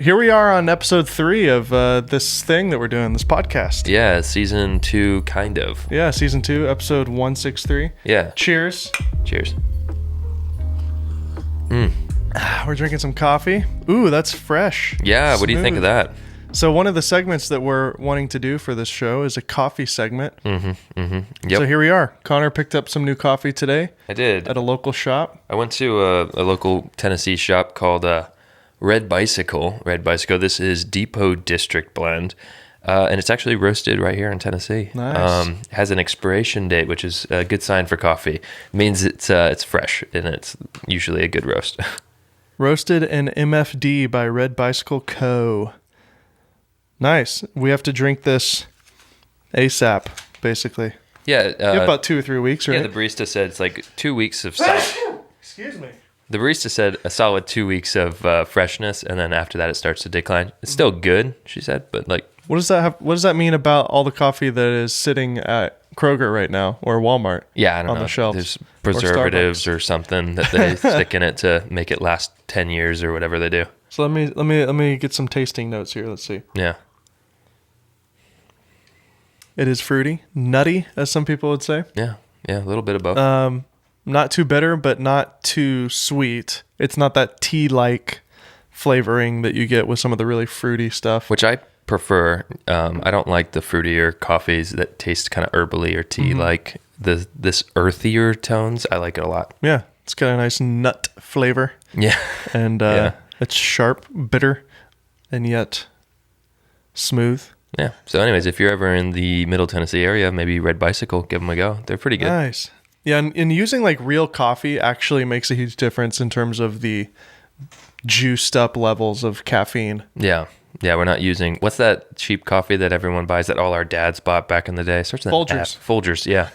here we are on episode 3 of this thing that we're doing, this podcast. Yeah, season 2, kind of. Yeah, season 2, episode 163. Yeah. Cheers. Cheers. We're drinking some coffee. Ooh, that's fresh. Yeah, what do you think of that? So one of the segments that we're wanting to do for this show is a coffee segment. Yep. So here we are. Connor picked up some new coffee today. I did. At a local shop. I went to a local Tennessee shop called Red Bicycle. Red Bicycle. This is Depot District Blend. And it's actually roasted right here in Tennessee. Nice. It has an expiration date, which is a good sign for coffee. It means it's fresh, and it's usually a good roast. Roasted in MFD by Red Bicycle Co. Nice. We have to drink this ASAP, basically. Yeah. You have about 2 or 3 weeks, right? Yeah, the barista said it's like 2 weeks of solid. Excuse me. The barista said a solid 2 weeks of freshness, and then after that it starts to decline. It's still good, she said, but like... What does that mean about all the coffee that is sitting at Kroger right now or Walmart? Yeah, I don't know. On the shelves. There's preservatives or something that they stick in it to make it last 10 years or whatever they do. So let me get some tasting notes here. Let's see. Yeah. It is fruity, nutty, as some people would say. Yeah, a little bit of both. Not too bitter, but not too sweet. It's not that tea-like flavoring that you get with some of the really fruity stuff. Which I prefer. I don't like the fruitier coffees that taste kind of herbally or tea-like. This earthier tones, I like it a lot. Yeah, it's got a nice nut flavor. Yeah. And it's sharp, bitter, and yet smooth. Yeah. So anyways, if you're ever in the Middle Tennessee area, maybe Red Bicycle, give them a go. They're pretty good. Nice. Yeah, and using like real coffee actually makes a huge difference in terms of the juiced up levels of caffeine. Yeah. Yeah, we're not using... What's that cheap coffee that everyone buys that all our dads bought back in the day? Folgers. Folgers, yeah.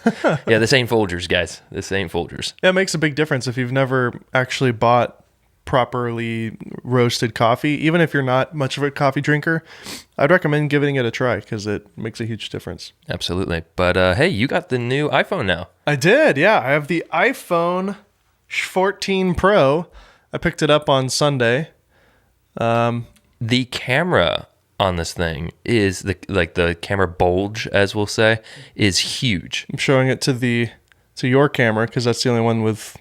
Yeah, this ain't Folgers, guys. This ain't Folgers. Yeah, it makes a big difference if you've never actually bought properly roasted coffee. Even if you're not much of a coffee drinker, I'd recommend giving it a try because it makes a huge difference. Absolutely. But hey, you got the new iPhone now. I did, yeah. I have the iPhone 14 Pro. I picked it up on Sunday. The camera on this thing is the camera bulge, as we'll say, is huge. I'm showing it to your camera because that's the only one with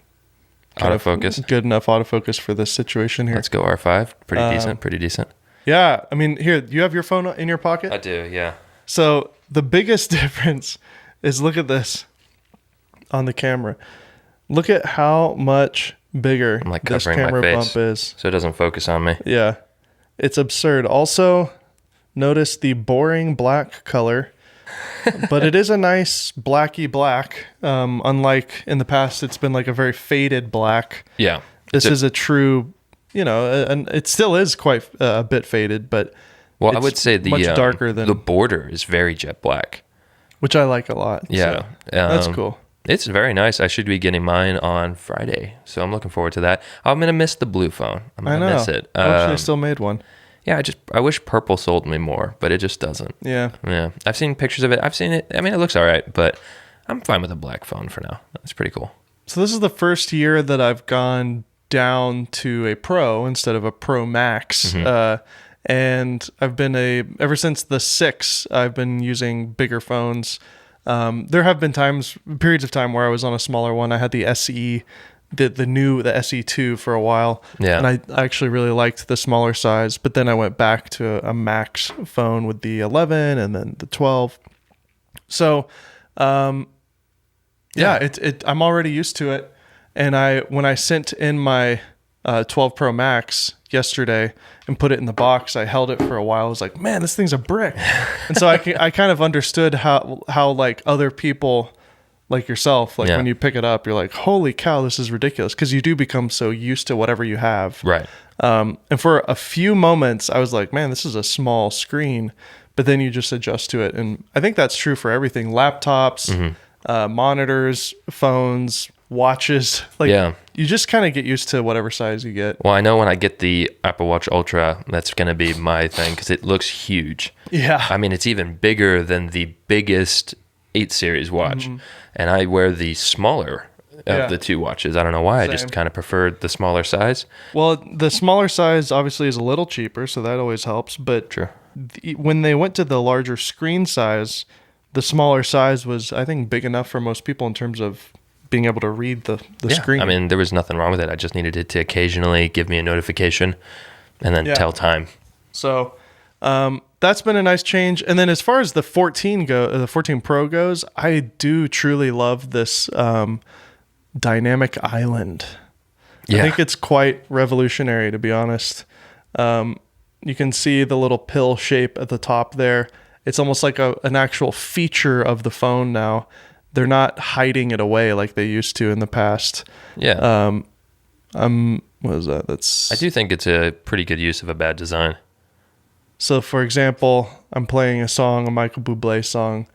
autofocus. Good enough autofocus for this situation here. Let's go R5. Pretty decent. Yeah, I mean, here, you have your phone in your pocket? I do, yeah. So the biggest difference is, look at this on the camera. Look at how much bigger this camera bump is. So it doesn't focus on me. Yeah, it's absurd. Also, notice the boring black color, but it is a nice blacky black. Unlike in the past, it's been like a very faded black. Yeah. This is a true, and it still is quite a bit faded, but I would say much darker than the border is very jet black, which I like a lot. Yeah, so that's cool. It's very nice. I should be getting mine on Friday, so I'm looking forward to that. I'm gonna miss the blue phone. I'm gonna miss it. I wish they still made one. Yeah, I wish purple sold me more, but it just doesn't. Yeah. I've seen pictures of it. I've seen it. I mean, it looks all right, but I'm fine with a black phone for now. That's pretty cool. So this is the first year that I've gone down to a Pro instead of a Pro Max. And I've been ever since the 6, I've been using bigger phones. There have been periods of time where I was on a smaller one. I had the SE, the SE2 for a while. Yeah. And I actually really liked the smaller size, but then I went back to a Max phone with the 11 and then the 12. So, I'm already used to it. And when I sent in my 12 Pro Max yesterday and put it in the box, I held it for a while. I was like, man, this thing's a brick. And so I kind of understood how like other people like yourself, like when you pick it up, you're like, holy cow, this is ridiculous. Because you do become so used to whatever you have. Right. And for a few moments, I was like, man, this is a small screen. But then you just adjust to it. And I think that's true for everything. Laptops, monitors, phones, watches. You just kind of get used to whatever size you get. Well, I know when I get the Apple Watch Ultra, that's going to be my thing because it looks huge. Yeah. I mean, it's even bigger than the biggest 8 series watch. And I wear the smaller of the two watches. I don't know why. Same. I just kind of preferred the smaller size. Well, the smaller size obviously is a little cheaper, so that always helps. But True. When they went to the larger screen size, the smaller size was, I think, big enough for most people in terms of being able to read the screen. I mean, there was nothing wrong with it. I just needed it to occasionally give me a notification and then tell time. So that's been a nice change. And then as far as the 14 Pro goes, I do truly love this dynamic island. Yeah. I think it's quite revolutionary, to be honest. You can see the little pill shape at the top there. It's almost like an actual feature of the phone now. They're not hiding it away like they used to in the past. Yeah. What is that? I do think it's a pretty good use of a bad design. So, for example, I'm playing a Michael Bublé song.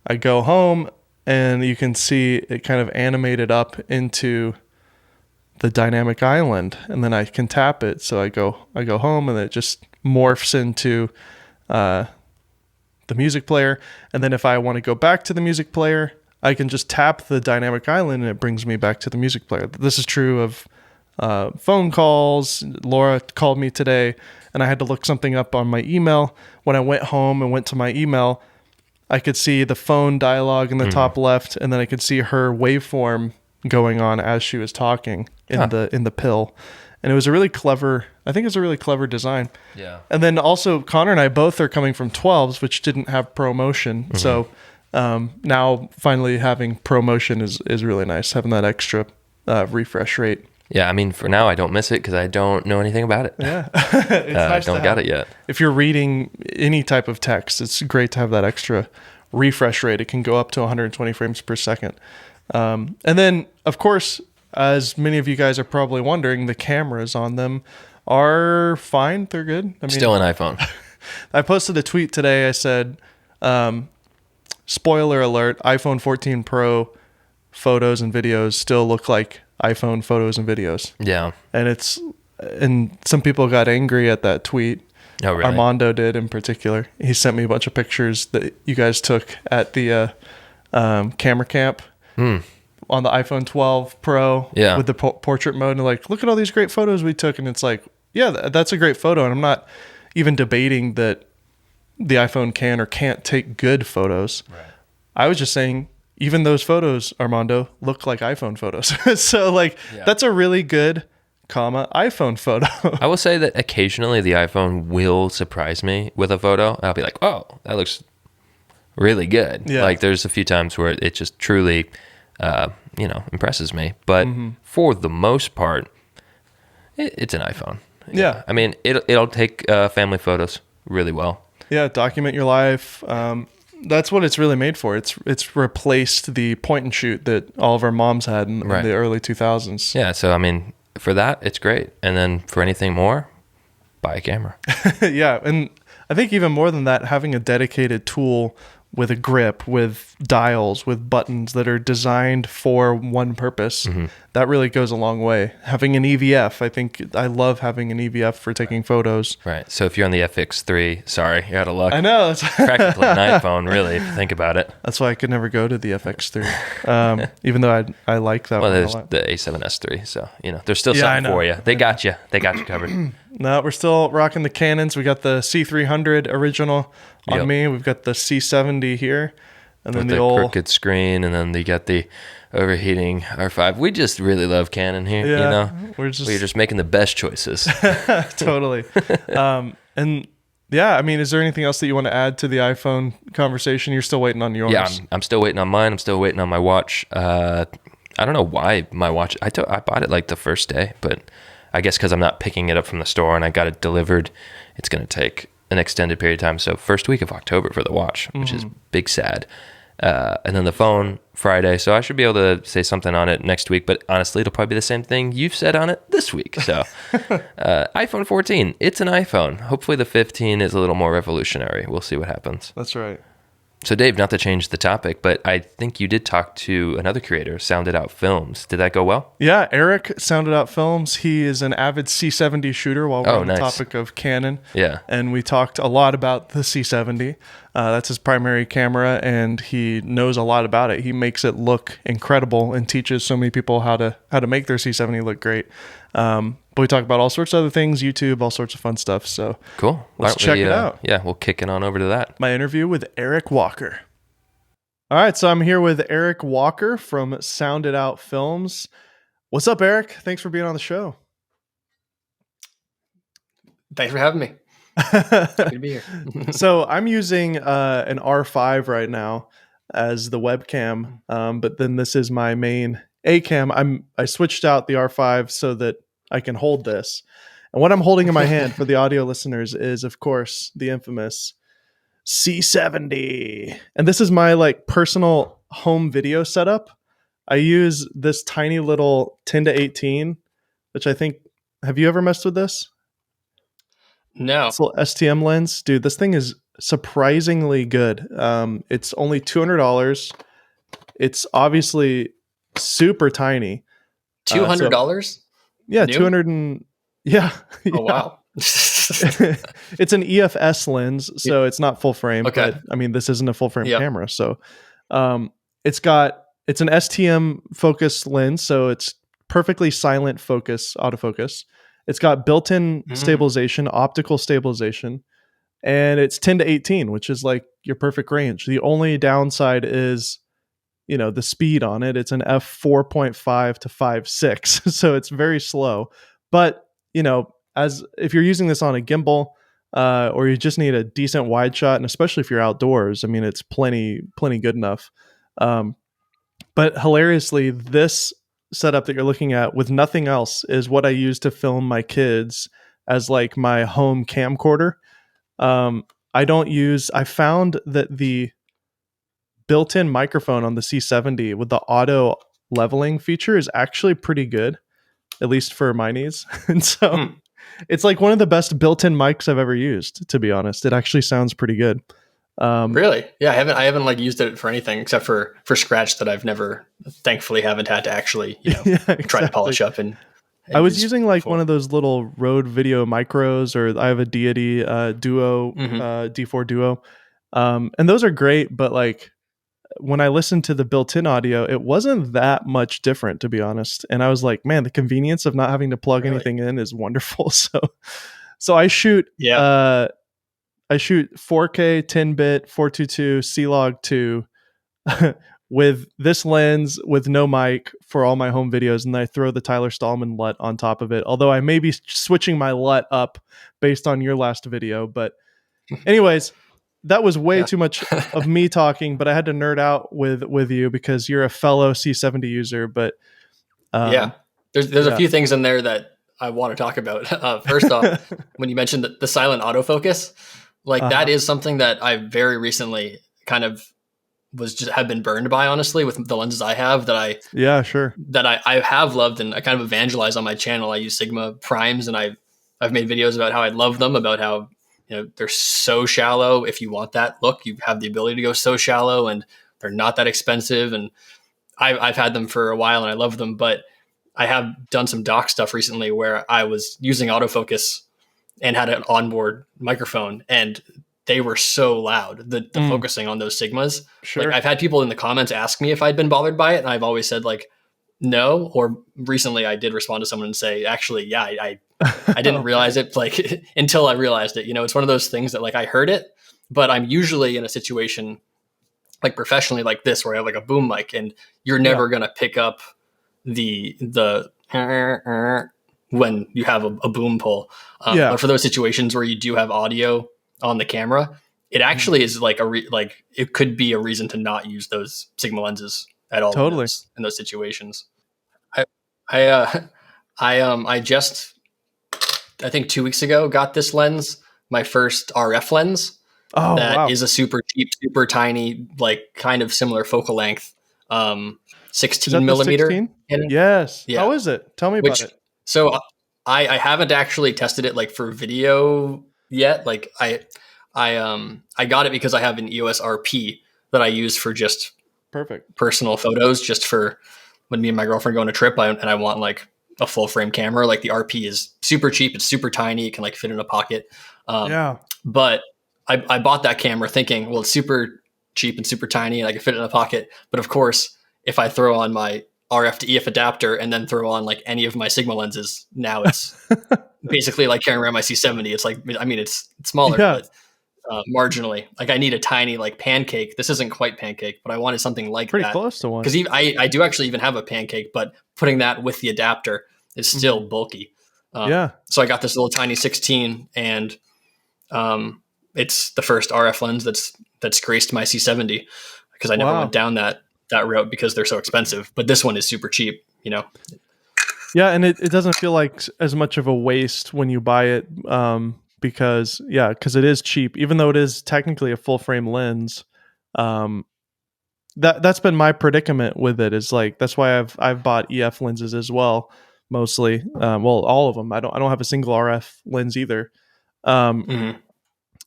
I go home, and you can see it kind of animated up into the dynamic island, and then I can tap it. So I go home, and it just morphs into the music player. And then if I want to go back to the music player, I can just tap the dynamic island, and it brings me back to the music player. This is true of phone calls. Laura called me today, and I had to look something up on my email. When I went home and went to my email, I could see the phone dialogue in the top left, and then I could see her waveform going on as she was talking in the pill. And it was a really clever design. Yeah. And then also Connor and I both are coming from 12s, which didn't have ProMotion. So now finally having ProMotion is really nice, having that extra refresh rate. Yeah, I mean, for now, I don't miss it because I don't know anything about it. Yeah. It's nice I don't got it yet. If you're reading any type of text, it's great to have that extra refresh rate. It can go up to 120 frames per second. And then, of course, as many of you guys are probably wondering, the cameras on them are fine. They're good. I mean, Still an iPhone. I posted a tweet today. I said, spoiler alert, iPhone 14 Pro photos and videos still look like iPhone photos and videos. Yeah. And some people got angry at that tweet. Oh, really? Armando did in particular. He sent me a bunch of pictures that you guys took at the camera camp on the iPhone 12 Pro with the portrait mode. And like, look at all these great photos we took. And it's like, yeah, that's a great photo. And I'm not even debating that the iPhone can or can't take good photos. Right. I was just saying, even those photos, Armando, look like iPhone photos. So like, that's a really good, iPhone photo. I will say that occasionally the iPhone will surprise me with a photo. I'll be like, oh, that looks really good. Yeah. Like there's a few times where it just truly, impresses me. But for the most part, it's an iPhone. Yeah. I mean, it'll take family photos really well. Yeah, document your life. That's what it's really made for. It's replaced the point and shoot that all of our moms had in the early 2000s. Yeah, so I mean, for that, it's great. And then for anything more, buy a camera. Yeah, and I think even more than that, having a dedicated tool with a grip, with dials, with buttons that are designed for one purpose, that really goes a long way. Having an EVF, I love having an EVF for taking photos. Right. So if you're on the FX3, sorry, you're out of luck. I know. It's practically an iPhone, really, if you think about it. That's why I could never go to the FX3, even though I like that one a lot. Well, there's the A7S3, so, there's still something for you. They got you. They got you covered. No, we're still rocking the Canons. We got the C300 original on me. We've got the C70 here. And then the old crooked screen, and then you got the overheating R5. We just really love Canon here, We're just making the best choices. Totally. And yeah, I mean, is there anything else that you want to add to the iPhone conversation? You're still waiting on yours. Yeah, I'm still waiting on mine. I'm still waiting on my watch. I don't know why my watch, I bought it like the first day, but I guess because I'm not picking it up from the store and I got it delivered, it's going to take an extended period of time. So first week of October for the watch, which is big sad. And then the phone Friday. So I should be able to say something on it next week, but honestly, it'll probably be the same thing you've said on it this week. So iPhone 14, it's an iPhone. Hopefully the 15 is a little more revolutionary. We'll see what happens. That's right. So Dave, not to change the topic, but I think you did talk to another creator, Sounded Out Films. Did that go well? Yeah, Eric, Sounded Out Films. He is an avid C70 shooter while we're on the topic of Canon. Yeah. And we talked a lot about the C70. That's his primary camera, and he knows a lot about it. He makes it look incredible and teaches so many people how to make their C70 look great. But we talk about all sorts of other things, YouTube, all sorts of fun stuff. So cool. Let's check it out. Yeah, we'll kick it on over to that. My interview with Eric Walker. All right, so I'm here with Eric Walker from Sounded Out Films. What's up, Eric? Thanks for being on the show. Thanks for having me. Happy to be here. So I'm using an R5 right now as the webcam, but then this is my main A cam. I switched out the R5 so that I can hold this. And what I'm holding in my hand for the audio listeners is, of course, the infamous C70. And this is my like personal home video setup. I use this tiny little 10-18, which I think, have you ever messed with this? No. This little STM lens. Dude, this thing is surprisingly good. It's only $200. It's obviously super tiny. $200? Yeah, New? 200 and yeah. Oh, wow. It's an EFS lens, so it's not full frame. Okay. But I mean, this isn't a full frame camera. So it's an STM focus lens, so it's perfectly silent focus, autofocus. It's got built-in stabilization, optical stabilization, and it's 10-18, which is like your perfect range. The only downside is, the speed on it. It's an f4.5 to 5.6, so it's very slow. But, as if you're using this on a gimbal, or you just need a decent wide shot, and especially if you're outdoors, I mean, it's plenty good enough. But hilariously, this setup that you're looking at with nothing else is what I use to film my kids as like my home camcorder. I found that the built-in microphone on the C70 with the auto leveling feature is actually pretty good, at least for my needs. And so it's like one of the best built-in mics I've ever used, to be honest. It actually sounds pretty good. Really? Yeah, I haven't like used it for anything except for scratch that I've never, thankfully, haven't had to actually try to polish up. And I was using like one of those little Rode Video Micros, or I have a Deity Duo, D4 Duo, and those are great. But like when I listened to the built-in audio, it wasn't that much different, to be honest. And I was like, man, the convenience of not having to plug anything in is wonderful. So I shoot. I shoot 4K 10-bit 422 C-Log 2 with this lens with no mic for all my home videos, and I throw the Tyler Stallman LUT on top of it. Although I may be switching my LUT up based on your last video, but anyways, that was way too much of me talking. But I had to nerd out with you because you're a fellow C70 user. But there's a few things in there that I want to talk about. First off, when you mentioned the silent autofocus. Like that is something that I very recently kind of have been burned by, honestly, with the lenses I have that I have loved and I kind of evangelize on my channel. I use Sigma primes, and I've made videos about how I love them, about how they're so shallow. If you want that look, you have the ability to go so shallow, and they're not that expensive. And I've had them for a while and I love them, but I have done some doc stuff recently where I was using autofocus and had an onboard microphone, and they were so loud, the focusing on those Sigmas. Like I've had people in the comments ask me if I'd been bothered by it, and I've always said like, no. Or recently I did respond to someone and say, actually, yeah, I didn't realize it like until I realized it. It's one of those things that like I heard it, but I'm usually in a situation like professionally like this, where I have like a boom mic, and you're never going to pick up the when you have a boom pole. But for those situations where you do have audio on the camera, it actually is like it could be a reason to not use those Sigma lenses at all. Totally. In those situations. I just, I think 2 weeks ago, got this lens, my first RF lens. That is a super cheap, super tiny, like kind of similar focal length, 16 millimeter. 16? Yes. Yeah. How is it? Tell me about it. So I haven't actually tested it like for video yet. Like I got it because I have an EOS RP that I use for just personal photos, just for when me and my girlfriend go on a trip and I want like a full frame camera. Like the RP is super cheap. It's super tiny. It can like fit in a pocket. But I bought that camera thinking, well, it's super cheap and super tiny and I can fit it in a pocket. But of course, if I throw on my RF to EF adapter and then throw on like any of my Sigma lenses, now it's basically like carrying around my C70. It's like, I mean, it's smaller, Yeah. but marginally. Like I need a tiny like pancake. This isn't quite pancake, but I wanted something like Pretty that. close to one. Because I do actually even have a pancake, but putting that with the adapter is still bulky. Yeah. So I got this little tiny 16, and it's the first RF lens that's graced my C70 because I never went down that route because they're so expensive. But this one is super cheap, you know. Yeah, and it doesn't feel like as much of a waste when you buy it, because it is cheap, even though it is technically a full frame lens. That's been my predicament with it. Is like that's why I've bought EF lenses as well, mostly. Well, all of them. I don't have a single RF lens either.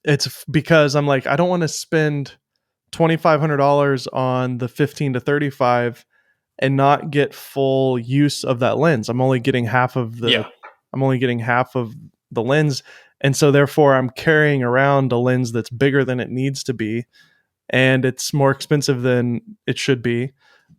It's because I'm like I don't want to spend $2,500 on the 15 to 35 and not get full use of that lens. I'm only getting half of the lens, and so therefore I'm carrying around a lens that's bigger than it needs to be, and it's more expensive than it should be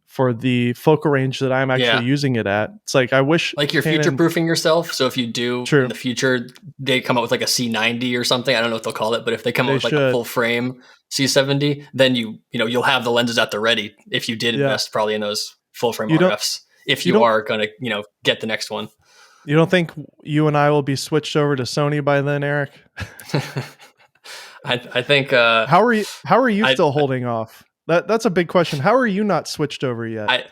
for the focal range that I'm actually using it at. It's like I wish like you're future proofing yourself. So if you do in the future, they come out with like a C90 or something. I don't know what they'll call it, but if they come out with like a full frame C70, then you'll have the lenses at the ready. If you did invest probably in those full frame RFs, if you are going to get the next one. You don't think you and I will be switched over to Sony by then, Eric? I think. How are you still holding off? That's a big question. How are you not switched over yet?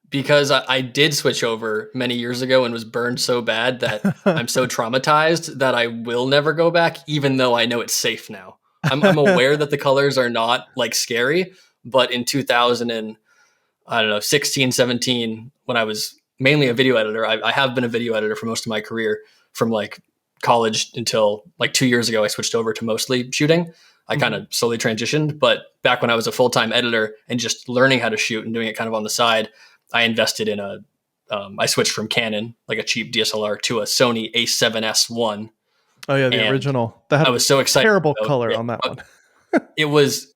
Because I did switch over many years ago and was burned so bad that I'm so traumatized that I will never go back, even though I know it's safe now. I'm aware that the colors are not like scary, but in 2016, 17, when I was mainly a video editor, I have been a video editor for most of my career from like college until like 2 years ago. I switched over to mostly shooting. I kind of slowly transitioned, but back when I was a full-time editor and just learning how to shoot and doing it kind of on the side, I invested in I switched from Canon, like a cheap DSLR, to a Sony A7S1. Oh yeah, the original. I was so excited. Terrible color on that one. It was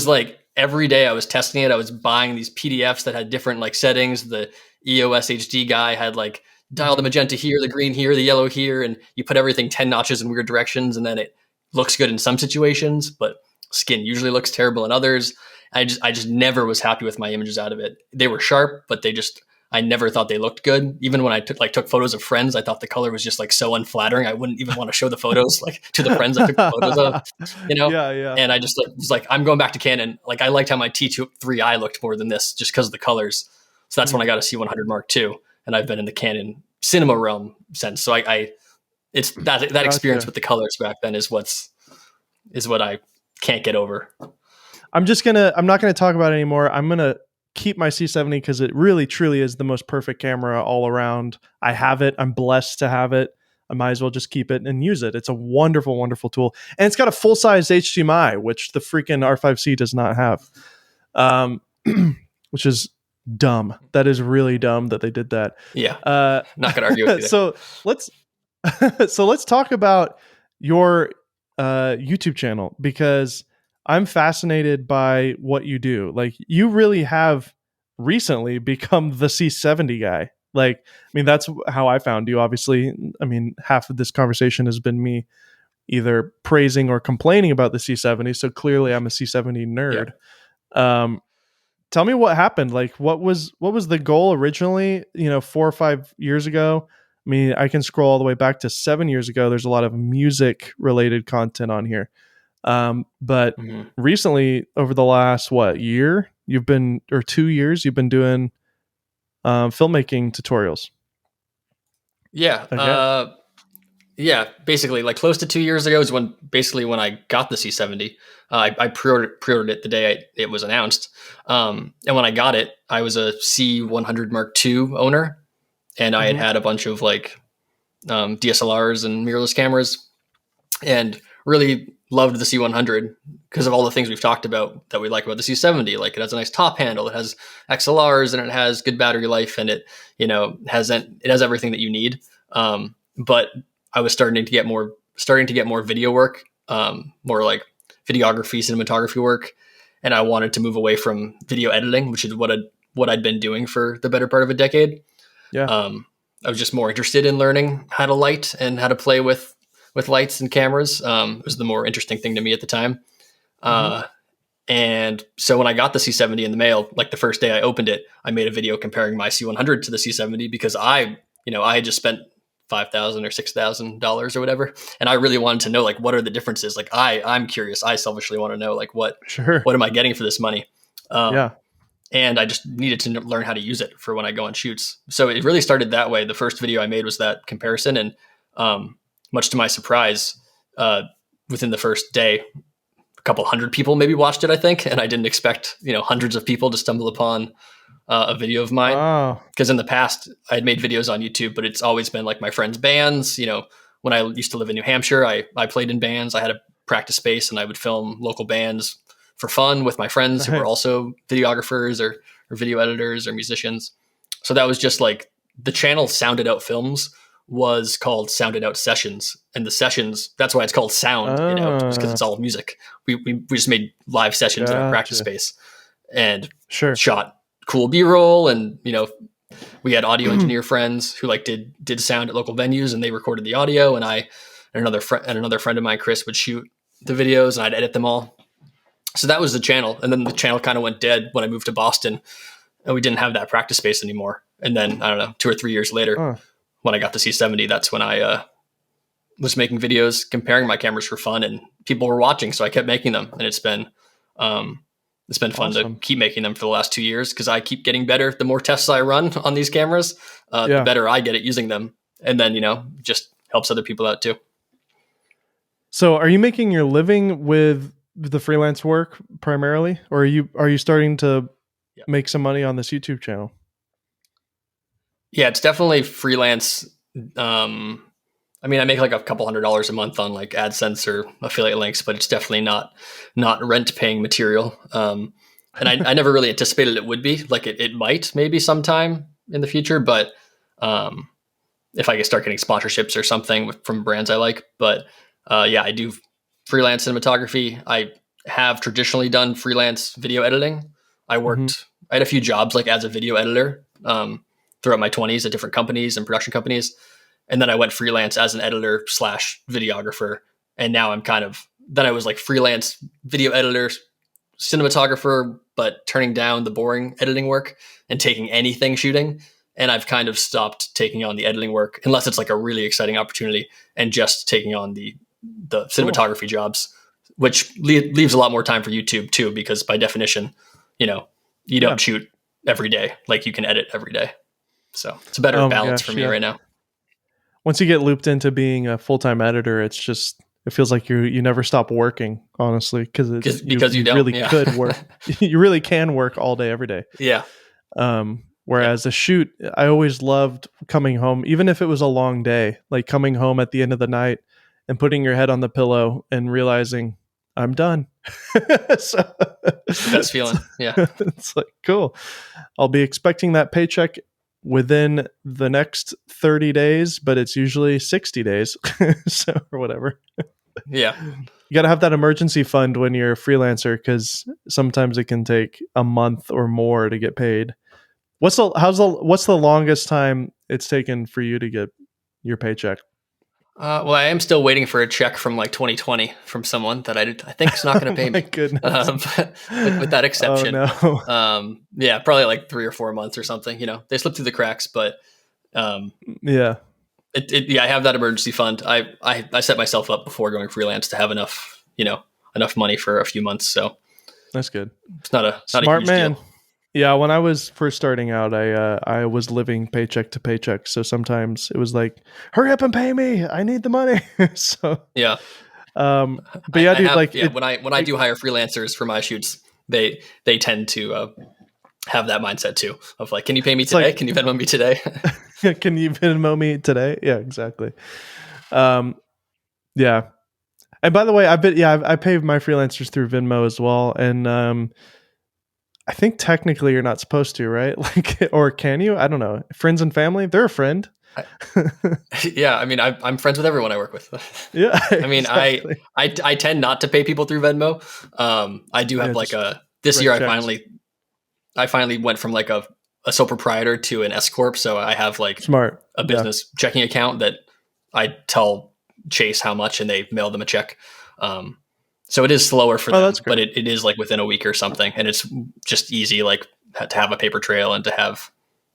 like every day I was testing it. I was buying these PDFs that had different like settings. The EOS HD guy had like dial the magenta here, the green here, the yellow here, and you put everything 10 notches in weird directions, and then it looks good in some situations, but skin usually looks terrible in others. I just never was happy with my images out of it. They were sharp, but I never thought they looked good. Even when I took photos of friends, I thought the color was just like so unflattering. I wouldn't even want to show the photos like to the friends I took the photos of, Yeah. And I just was like, I'm going back to Canon. Like I liked how my T3i looked more than this just because of the colors. So that's when I got a C100 Mark II, and I've been in the Canon cinema realm since. So it's that experience with the colors back then is what I can't get over. I'm not gonna talk about it anymore. I'm gonna keep my C70 because it really truly is the most perfect camera all around. I have it. I'm blessed to have it. I might as well just keep it and use it. It's a wonderful, wonderful tool. And it's got a full-size HDMI, which the freaking R5C does not have. Which is dumb. That is really dumb that they did that. Yeah. Not gonna argue with you. So let's talk about your YouTube channel, because I'm fascinated by what you do. Like, you really have recently become the C70 guy. Like, I mean, that's how I found you. Obviously, I mean, half of this conversation has been me either praising or complaining about the C70. So clearly I'm a C70 nerd. Yeah. Tell me what happened. Like, what was the goal originally, 4 or 5 years ago? I mean, I can scroll all the way back to 7 years ago. There's a lot of music related content on here. But recently, over the last, year, 2 years, you've been doing filmmaking tutorials. Yeah. Okay. Yeah, basically like close to 2 years ago is when I got the C70. I pre-ordered it the day it was announced. And when I got it, I was a C100 Mark II owner, and I had a bunch of like DSLRs and mirrorless cameras, and really loved the C100 because of all the things we've talked about that we like about the C70. Like, it has a nice top handle, it has XLRs, and it has good battery life, and it has everything that you need. But I was starting to get more video work more like videography, cinematography work. And I wanted to move away from video editing, which is what I'd been doing for the better part of a decade. Yeah. I was just more interested in learning how to light and how to play with lights and cameras. It was the more interesting thing to me at the time. And so when I got the C70 in the mail, like the first day I opened it, I made a video comparing my C100 to the C70 because I had just spent $5,000 or $6,000 or whatever, and I really wanted to know like what are the differences. Like I'm curious. I selfishly want to know like what am I getting for this money? And I just needed to learn how to use it for when I go on shoots. So it really started that way. The first video I made was that comparison, and much to my surprise, within the first day, a couple hundred people maybe watched it, I think. And I didn't expect, hundreds of people to stumble upon a video of mine. Because in the past, I had made videos on YouTube, but it's always been like my friends' bands. When I used to live in New Hampshire, I played in bands. I had a practice space, and I would film local bands for fun with my friends who were also videographers or video editors or musicians. So that was just like the channel Sounded Out Films was called Sounded Out Sessions, and the sessions, that's why it's called Sound Out, because it's all music. We just made live sessions in our practice space and shot cool B-roll, and we had audio engineer friends who like did sound at local venues, and they recorded the audio, and I and another friend of mine, Chris, would shoot the videos, and I'd edit them all. So that was the channel. And then the channel kind of went dead when I moved to Boston, and we didn't have that practice space anymore. And then, I don't know, 2 or 3 years later, when I got the C70, that's when I was making videos comparing my cameras for fun, and people were watching. So I kept making them, and it's been fun to keep making them for the last 2 years, because I keep getting better. The more tests I run on these cameras, the better I get at using them. And then, just helps other people out too. So are you making your living with the freelance work primarily, or are you starting to make some money on this YouTube channel? Yeah, it's definitely freelance. I make like a couple $100s a month on like AdSense or affiliate links, but it's definitely not rent paying material. And I never really anticipated it would be. Like it might maybe sometime in the future, but if I could start getting sponsorships or something from brands I like. But I do freelance cinematography. I have traditionally done freelance video editing. I had a few jobs like as a video editor throughout my 20s at different companies and production companies. And then I went freelance as an editor / videographer. And now then I was like freelance video editor, cinematographer, but turning down the boring editing work and taking anything shooting. And I've kind of stopped taking on the editing work unless it's like a really exciting opportunity, and just taking on the cinematography jobs, which leaves a lot more time for YouTube too, because by definition, you don't shoot every day. Like you can edit every day. So it's a better balance for me right now. Once you get looped into being a full-time editor, it feels like you never stop working, honestly, because you really could work. You really can work all day, every day. Yeah. Whereas a shoot, I always loved coming home, even if it was a long day, like coming home at the end of the night and putting your head on the pillow and realizing I'm done. It's the best feeling. Yeah. It's like, cool. I'll be expecting that paycheck within the next 30 days, but it's usually 60 days. So, or whatever. Yeah. You got to have that emergency fund when you're a freelancer, because sometimes it can take a month or more to get paid. What's the longest time it's taken for you to get your paycheck? Well, I am still waiting for a check from like 2020 from someone that I think is not going to pay me. My goodness. With that exception. Oh, no. Probably like 3 or 4 months or something. They slip through the cracks, but I have that emergency fund. I set myself up before going freelance to have enough money for a few months. So that's good. It's not a smart huge man. deal. Yeah, when I was first starting out, I was living paycheck to paycheck. So sometimes it was like, hurry up and pay me. I need the money. So yeah. But yeah, dude, when I do hire freelancers for my shoots, they tend to have that mindset too of like, can you pay me today? Like, can you Venmo me today? Can you Venmo me today? Yeah, exactly. Yeah. And by the way, I pay my freelancers through Venmo as well. And I think technically you're not supposed to, right? Like, or can you? I don't know. Friends and family, they're a friend. Yeah, I mean, I'm friends with everyone I work with. Yeah, I mean, exactly. I tend not to pay people through Venmo. I do Yeah, have like just this write year checks. I finally went from like a sole proprietor to an S corp, so I have like Smart. a Yeah. business checking account that I tell Chase how much and they mail them a check. Um, so it is slower for Oh, that's them, but great. it is like within a week or something, and it's just easy like to have a paper trail and to have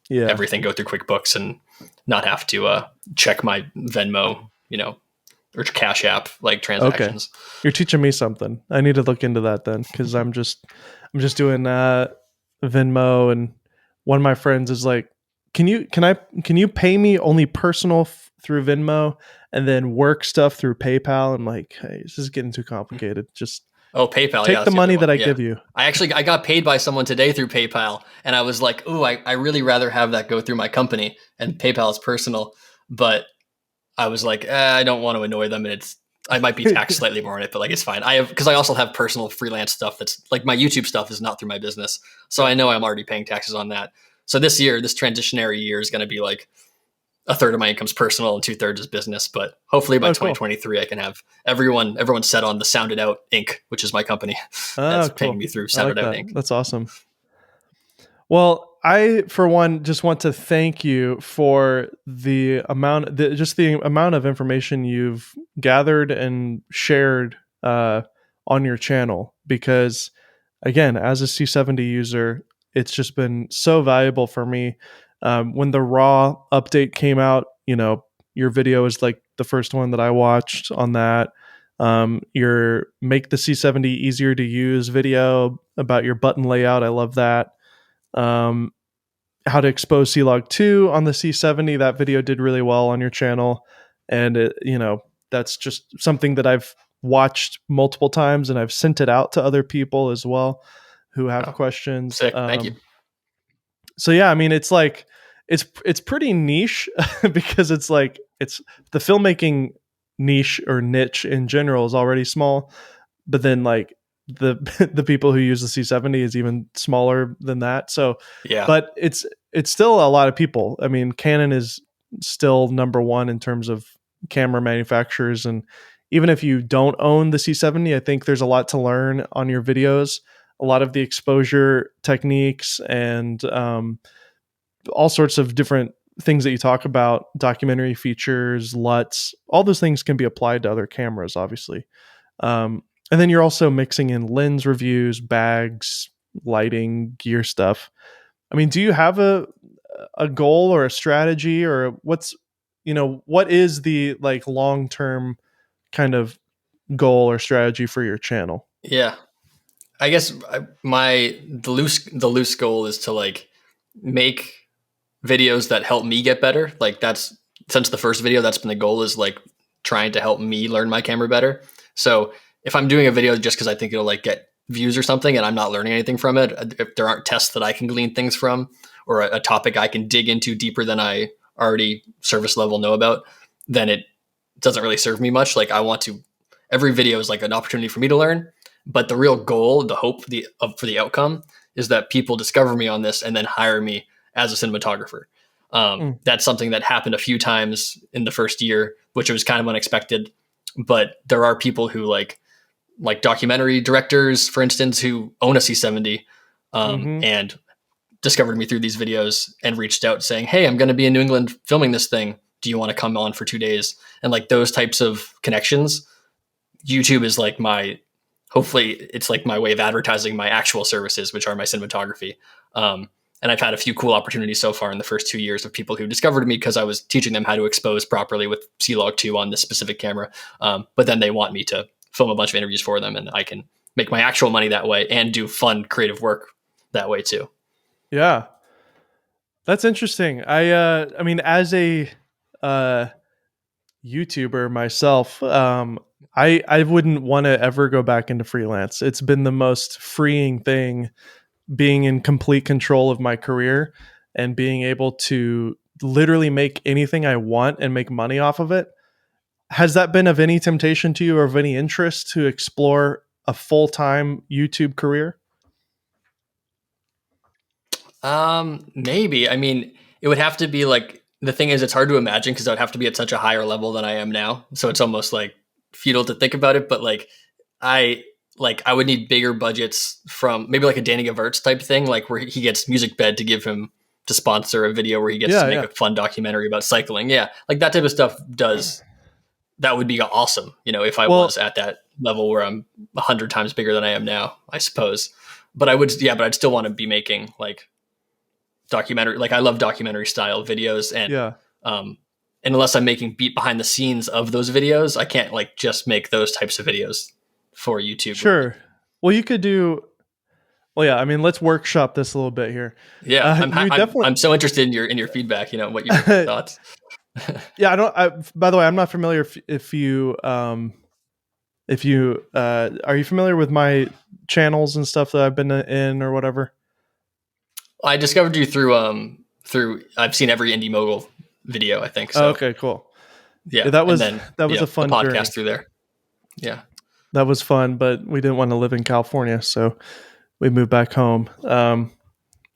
Yeah. everything go through QuickBooks and not have to check my Venmo, or Cash App like Okay. transactions. You're teaching me something. I need to look into that then, because I'm just doing Venmo, and one of my friends is like, can you pay me only personal through Venmo and then work stuff through PayPal? I'm like, hey, this is getting too complicated. Just Oh, PayPal. Yeah, take the that's the other money one. that I Yeah. give you. I got paid by someone today through PayPal, and I was like, "Ooh, I really rather have that go through my company, and PayPal is personal." But I was like, I don't want to annoy them, and I might be taxed slightly more on it, but like it's fine. Because I also have personal freelance stuff that's like my YouTube stuff is not through my business, so I know I'm already paying taxes on that. So this year, this transitionary year is going to be like a third of my income's personal and 2/3 is business. But hopefully by Oh, cool. 2023, I can have everyone set on the Sounded Out Inc., which is my company Oh, that's paying cool. me through I Sounded like Out that. Inc. That's awesome. Well, I, for one, just want to thank you for just the amount of information you've gathered and shared on your channel. Because, again, as a C70 user, it's just been so valuable for me. When the raw update came out, your video is like the first one that I watched on that. Your make the C70 easier to use video about your button layout, I love that. um, how to expose C-Log 2 on the C70. That video did really well on your channel. And, that's just something that I've watched multiple times, and I've sent it out to other people as well who have Oh, questions. sick. Thank you. So yeah, I mean, it's like, it's pretty niche because it's the filmmaking niche or niche in general is already small, but then like the the people who use the C70 is even smaller than that. So, Yeah. but it's still a lot of people. I mean, Canon is still number one in terms of camera manufacturers, and even if you don't own the C70, I think there's a lot to learn on your videos. A lot of the exposure techniques and all sorts of different things that you talk about, documentary features, LUTs, all those things can be applied to other cameras, obviously. And then you're also mixing in lens reviews, bags, lighting, gear stuff. I mean, do you have a goal or a strategy, or what is the like long-term kind of goal or strategy for your channel? Yeah. I guess the loose goal is to like make videos that help me get better. Like that's since the first video, that's been the goal is like trying to help me learn my camera better. So if I'm doing a video just because I think it'll like get views or something and I'm not learning anything from it, if there aren't tests that I can glean things from or a topic I can dig into deeper than I already surface level know about, then it doesn't really serve me much. Like I want to, every video is like an opportunity for me to learn, but the real goal, the hope for the outcome is that people discover me on this and then hire me as a cinematographer. Mm. That's something that happened a few times in the first year, which was kind of unexpected. But there are people who like documentary directors, for instance, who own a C70 Mm-hmm. and discovered me through these videos and reached out saying, "Hey, I'm going to be in New England filming this thing. Do you want to come on for 2 days?" And like those types of connections, YouTube is like hopefully it's like my way of advertising my actual services, which are my cinematography. And I've had a few cool opportunities so far in the first 2 years of people who discovered me because I was teaching them how to expose properly with C-Log 2 on this specific camera. But then they want me to film a bunch of interviews for them, and I can make my actual money that way and do fun, creative work that way too. Yeah, that's interesting. I mean, as a uh, YouTuber myself, I wouldn't want to ever go back into freelance. It's been the most freeing thing, being in complete control of my career and being able to literally make anything I want and make money off of it. Has that been of any temptation to you or of any interest to explore a full-time YouTube career? Maybe. I mean, it would have to be like the thing is, it's hard to imagine because I'd have to be at such a higher level than I am now. So it's almost like futile to think about it. But I I would need bigger budgets from maybe like a Danny Gevirtz type thing, like where he gets Music Bed to give him to sponsor a video where he gets to make a fun documentary about cycling. Yeah, like that type of stuff that would be awesome. If I was at that level where I'm 100 times bigger than I am now, I suppose. But I'd still want to be making like documentary. Like I love documentary style videos, and and unless I'm making beat behind the scenes of those videos, I can't like just make those types of videos for YouTube. Sure. Well, you could do. Well, yeah. I mean, let's workshop this a little bit here. Yeah, I'm so interested in your feedback. What your thoughts. Yeah, by the way, I'm not familiar if you are you familiar with my channels and stuff that I've been in or whatever? I discovered you through I've seen every Indie Mogul video, I think. So. Oh, okay, cool. Yeah, that was a fun podcast journey. through there. Yeah, that was fun, but we didn't want to live in California, so we moved back home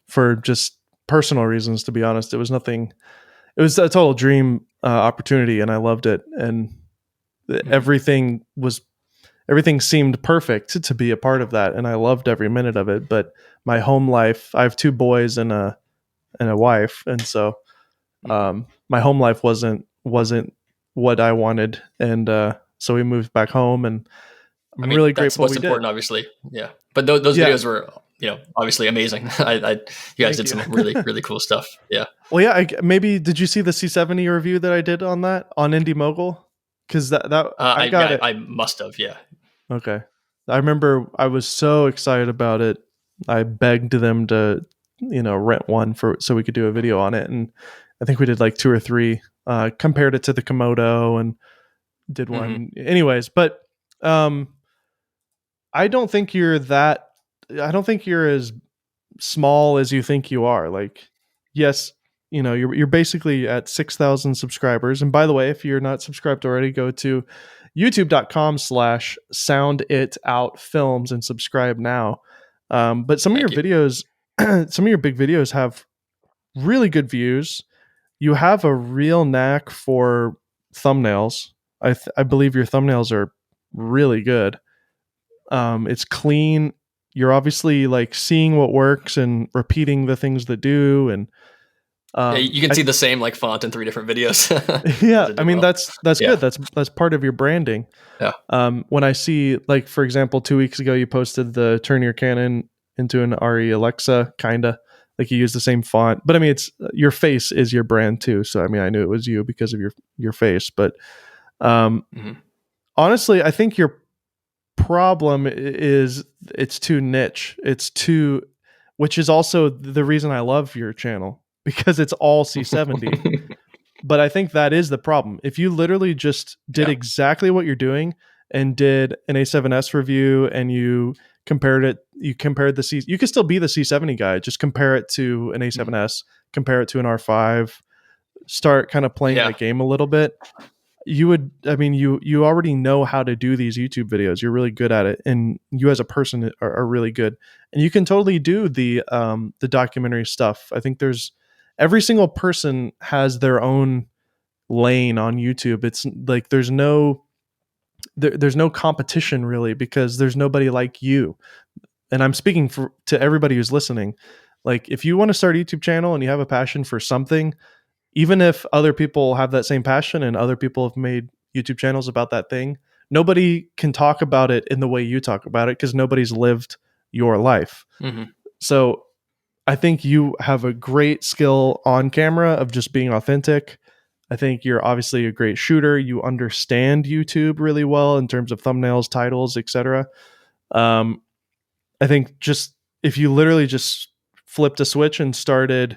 for just personal reasons. To be honest, it was nothing. It was a total dream opportunity, and I loved it. And everything seemed perfect to be a part of that, and I loved every minute of it. But my home life, I have 2 boys and a wife, and so my home life wasn't what I wanted, and so we moved back home, and I'm really grateful. That's what's important, obviously. Yeah, but those videos were obviously amazing. You guys did some really, really cool stuff. Yeah. Well, yeah. Maybe did you see the C70 review that I did on that on Indie Mogul? Because I got it. I must have. Yeah. Okay. I remember I was so excited about it. I begged them to, rent one so we could do a video on it, and I think we did like 2 or 3. Compared it to the Komodo and did one. Anyways, but I don't think you're as small as you think you are. Like, yes, you're basically at 6,000 subscribers. And by the way, if you're not subscribed already, go to youtube.com/sounditoutfilms and subscribe now. But some of your videos, some of your big videos have really good views. You have a real knack for thumbnails. I believe your thumbnails are really good. It's clean. You're obviously like seeing what works and repeating the things that do. And you can see the same like font in 3 different videos. Yeah, I mean that's good. That's part of your branding. Yeah. When I see, like, for example, 2 weeks ago you posted the turn your Canon into an RE Alexa, kinda like you use the same font, but I mean it's your face is your brand too. So I mean I knew it was you because of your face, but honestly, I think your problem is it's too niche. Which is also the reason I love your channel, because it's all C70. But I think that is the problem. If you literally just did exactly what you're doing and did an A7S review and you compared the C, you could still be the C70 guy. Just compare it to an A7S, compare it to an R5, start kind of playing the game a little bit. You already know how to do these YouTube videos. You're really good at it. And you as a person are really good. And you can totally do the documentary stuff. I think every single person has their own lane on YouTube. It's like, there's no competition really, because there's nobody like you. And I'm speaking to everybody who's listening. Like, if you want to start a YouTube channel and you have a passion for something, even if other people have that same passion and other people have made YouTube channels about that thing, nobody can talk about it in the way you talk about it, because nobody's lived your life. So I think you have a great skill on camera of just being authentic. I think you're obviously a great shooter. You understand YouTube really well in terms of thumbnails, titles, etc. I think just if you literally just flipped a switch and started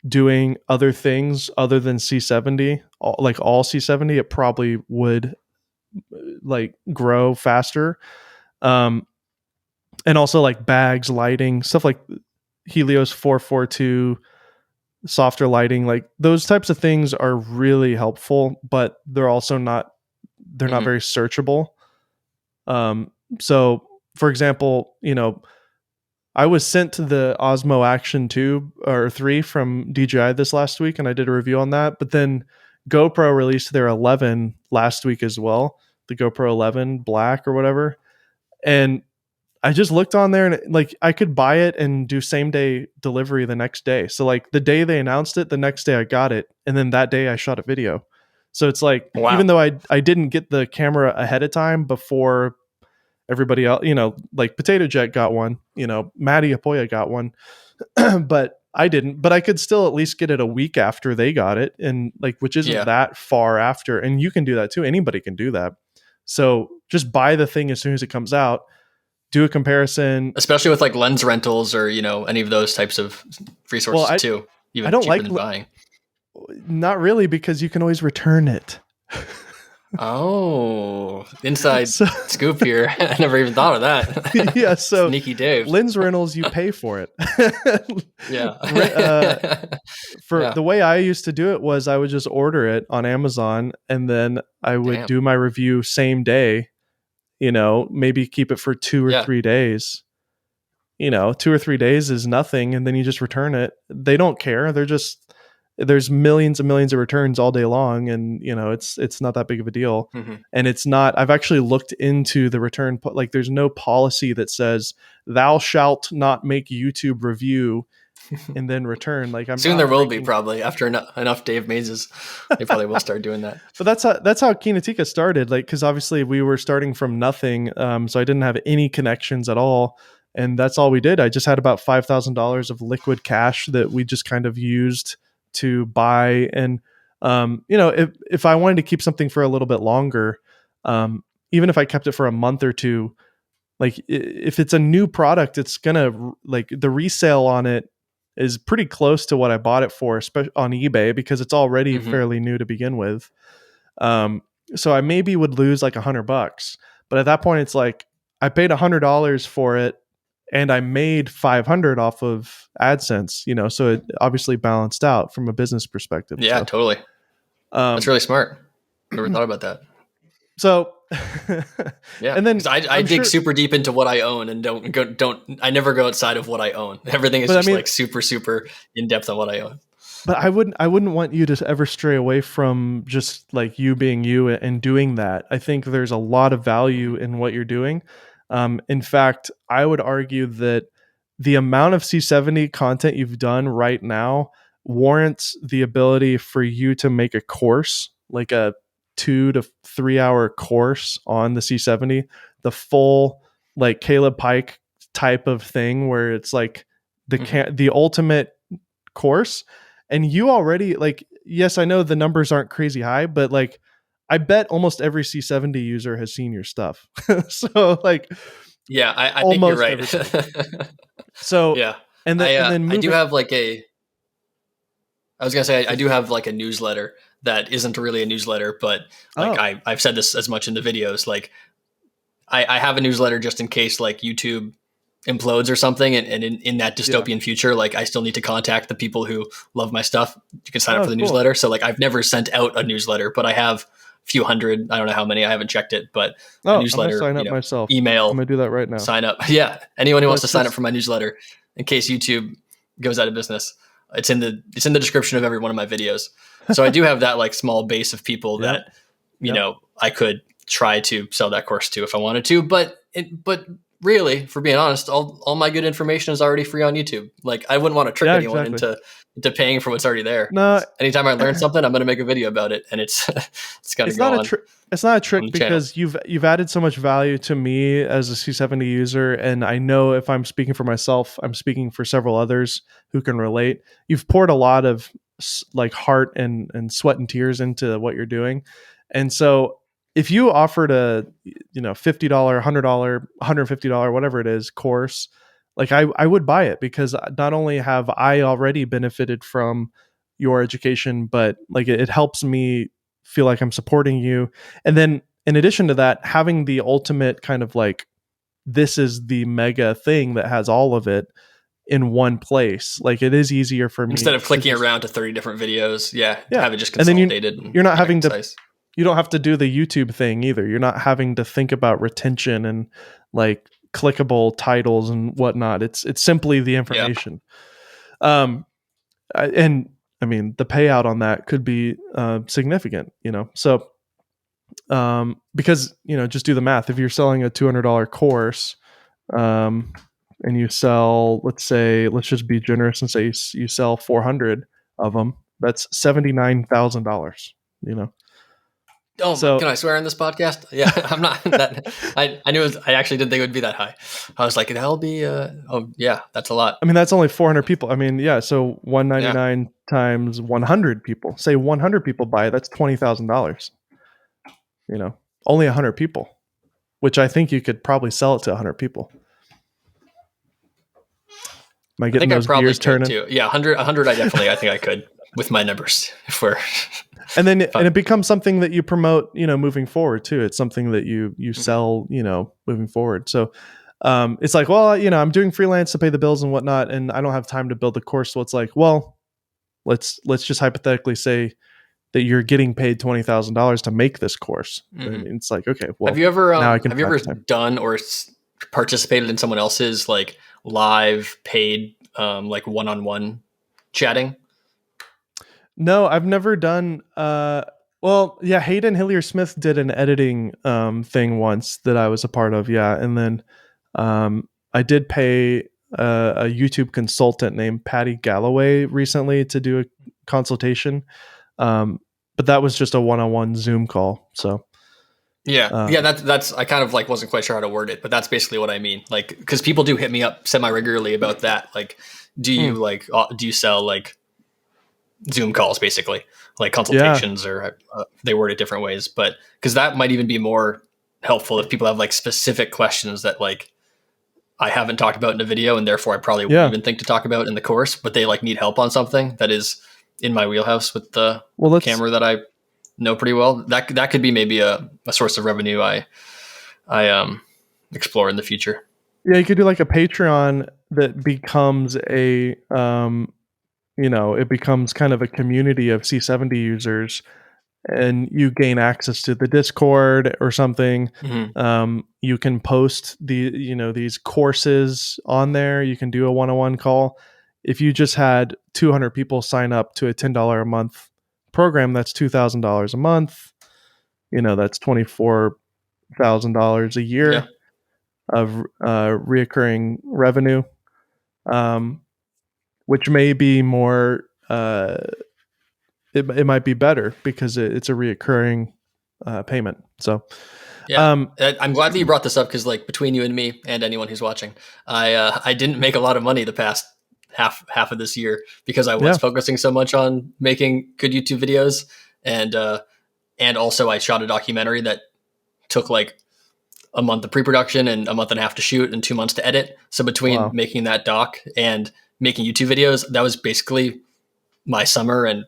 doing other things other than C70, like all C70, it probably would like grow faster. And also like bags, lighting, stuff like Helios 442, softer lighting, like those types of things are really helpful, but they're also not very searchable. So for example, I was sent to the Osmo Action 2 or 3 from DJI this last week, and I did a review on that. But then GoPro released their 11 last week as well, the GoPro 11 Black or whatever. And I just looked on there, and like I could buy it and do same day delivery the next day. So like the day they announced it, the next day I got it, and then that day I shot a video. So it's like, Wow. even though I didn't get the camera ahead of time before everybody else, like Potato Jet got one, Matty Apoya got one, but I didn't. But I could still at least get it a week after they got it, and like, which isn't that far after. And you can do that too. Anybody can do that. So just buy the thing as soon as it comes out. Do a comparison, especially with like lens rentals or any of those types of resources too. Even I don't cheaper like than buying. Not really, because you can always return it. Oh, inside scoop here. I never even thought of that. Yeah, so sneaky Dave. Lens rentals, you pay for it. Yeah. The way I used to do it was I would just order it on Amazon, and then I would do my review same day. Maybe keep it for 2 or 3 days. 2 or 3 days is nothing, and then you just return it. They don't care. There's millions and millions of returns all day long, and it's not that big of a deal. Mm-hmm. And it's not. I've actually looked into the return. Like, there's no policy that says thou shalt not make YouTube review and then return. Like, soon there will be, probably after enough Dave Mazes, they probably will start doing that. But that's how Kinatika started. Like, because obviously we were starting from nothing, so I didn't have any connections at all, and that's all we did. I just had about $5,000 of liquid cash that we just kind of used to buy. And if I wanted to keep something for a little bit longer, even if I kept it for a month or two, like if it's a new product, it's gonna, like, the resale on it is pretty close to what I bought it for, especially on eBay, because it's already fairly new to begin with. So I maybe would lose like $100, but at that point it's like I paid $100 for it, and I made 500 off of AdSense, so it obviously balanced out from a business perspective. Yeah, totally. That's really smart. Never thought about that. So yeah, and then I dig super deep into what I own, and I never go outside of what I own. Everything is like super, super in depth on what I own. But I wouldn't want you to ever stray away from just like you being you and doing that. I think there's a lot of value in what you're doing. In fact, I would argue that the amount of C70 content you've done right now warrants the ability for you to make a course, like a 2 to 3 hour course on the C70, the full like Caleb Pike type of thing, where it's like the ultimate course. And you already, like, yes, I know the numbers aren't crazy high, but like, I bet almost every C70 user has seen your stuff. So like, yeah, I think you're right. So yeah, and then I do have like I was gonna say I do have like a newsletter that isn't really a newsletter, but like I've said this as much in the videos. Like I have a newsletter just in case like YouTube implodes or something, and in that dystopian future, like I still need to contact the people who love my stuff. You can sign up for the newsletter. So like I've never sent out a newsletter, but I have a few hundred. I don't know how many. I haven't checked it, but a newsletter. I'm gonna sign up myself. Email. I'm gonna do that right now. Sign up. Yeah, anyone who wants to sign up for my newsletter in case YouTube goes out of business. It's in the description of every one of my videos. So I do have that like small base of people that you know I could try to sell that course to if I wanted to, but really, for being honest, all my good information is already free on YouTube. Like I wouldn't want to trick anyone into paying for what's already there. No, anytime I learn something, I'm going to make a video about it, and it's got to go on. It's not a trick because you've added so much value to me as a C70 user, and I know if I'm speaking for myself, I'm speaking for several others who can relate. You've poured a lot of like heart and sweat and tears into what you're doing, and so if you offered a $50, $100, $150, whatever it is, course, like I would buy it, because not only have I already benefited from your education, but like it helps me feel like I'm supporting you. And then in addition to that, having the ultimate kind of like, this is the mega thing that has all of it in one place. Like it is easier for me instead of clicking around to 30 different videos. Yeah. Have it just And consolidated. then you're not having to, you don't have to do the YouTube thing either. You're not having to think about retention and like clickable titles and whatnot. It's simply the information. And I mean, the payout on that could be significant, So, because, just do the math. If you're selling a $200 course, and you sell, let's just be generous and say you sell 400 of them, that's $79,000, Oh, So- can I swear on this podcast? Yeah, I'm not that. I actually didn't think it would be that high. I was like, that'll be. Oh, yeah, that's a lot. I mean, that's only 400 people. I mean, yeah. So 199 times 100 people. Say 100 people buy it. That's $20,000. Only 100 people, which I think you could probably sell it to 100 people. Am I getting those gears turning? Too. Yeah, 100. I think I could with my numbers. If we're and it becomes something that you promote, moving forward too. It's something that you sell, moving forward. So it's like, well, I'm doing freelance to pay the bills and whatnot, and I don't have time to build the course. So it's like, well, let's just hypothetically say that you're getting paid $20,000 to make this course. Mm-hmm. And it's like, okay, well, have you ever done or participated in someone else's like live paid like one-on-one chatting? No, I've never done. Well, yeah, Hayden Hillier Smith did an editing thing once that I was a part of. Yeah, and then I did pay a YouTube consultant named Patty Galloway recently to do a consultation, but that was just a one-on-one Zoom call. So that's I kind of like wasn't quite sure how to word it, but that's basically what I mean. Like, because people do hit me up semi-regularly about that. Like, do you sell like Zoom calls, basically, like consultations, or they word it different ways, but because that might even be more helpful if people have like specific questions that like I haven't talked about in a video, and therefore I probably wouldn't even think to talk about in the course, but they like need help on something that is in my wheelhouse with the camera that I know pretty well. That could be maybe a source of revenue I explore in the future. Yeah, you could do like a Patreon that becomes it becomes kind of a community of C70 users, and you gain access to the Discord or something. Mm-hmm. You can post these courses on there. You can do a one-on-one call. If you just had 200 people sign up to a $10 a month program, that's $2,000 a month. That's $24,000 a year of reoccurring revenue. Which may be more, it might be better because it's a reoccurring payment. So, I'm glad that you brought this up, because like between you and me and anyone who's watching, I didn't make a lot of money the past half of this year because I was focusing so much on making good YouTube videos, and also I shot a documentary that took like a month of pre-production and a month and a half to shoot and 2 months to edit. So between making that doc and making YouTube videos, that was basically my summer and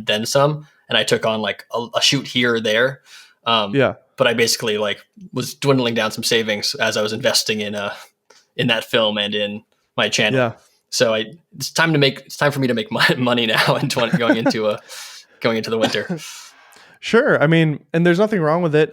then some. And I took on like a shoot here or there. But I basically like was dwindling down some savings as I was investing in that film and in my channel. Yeah. So it's time for me to make money now and going into the winter. Sure. I mean, and there's nothing wrong with it.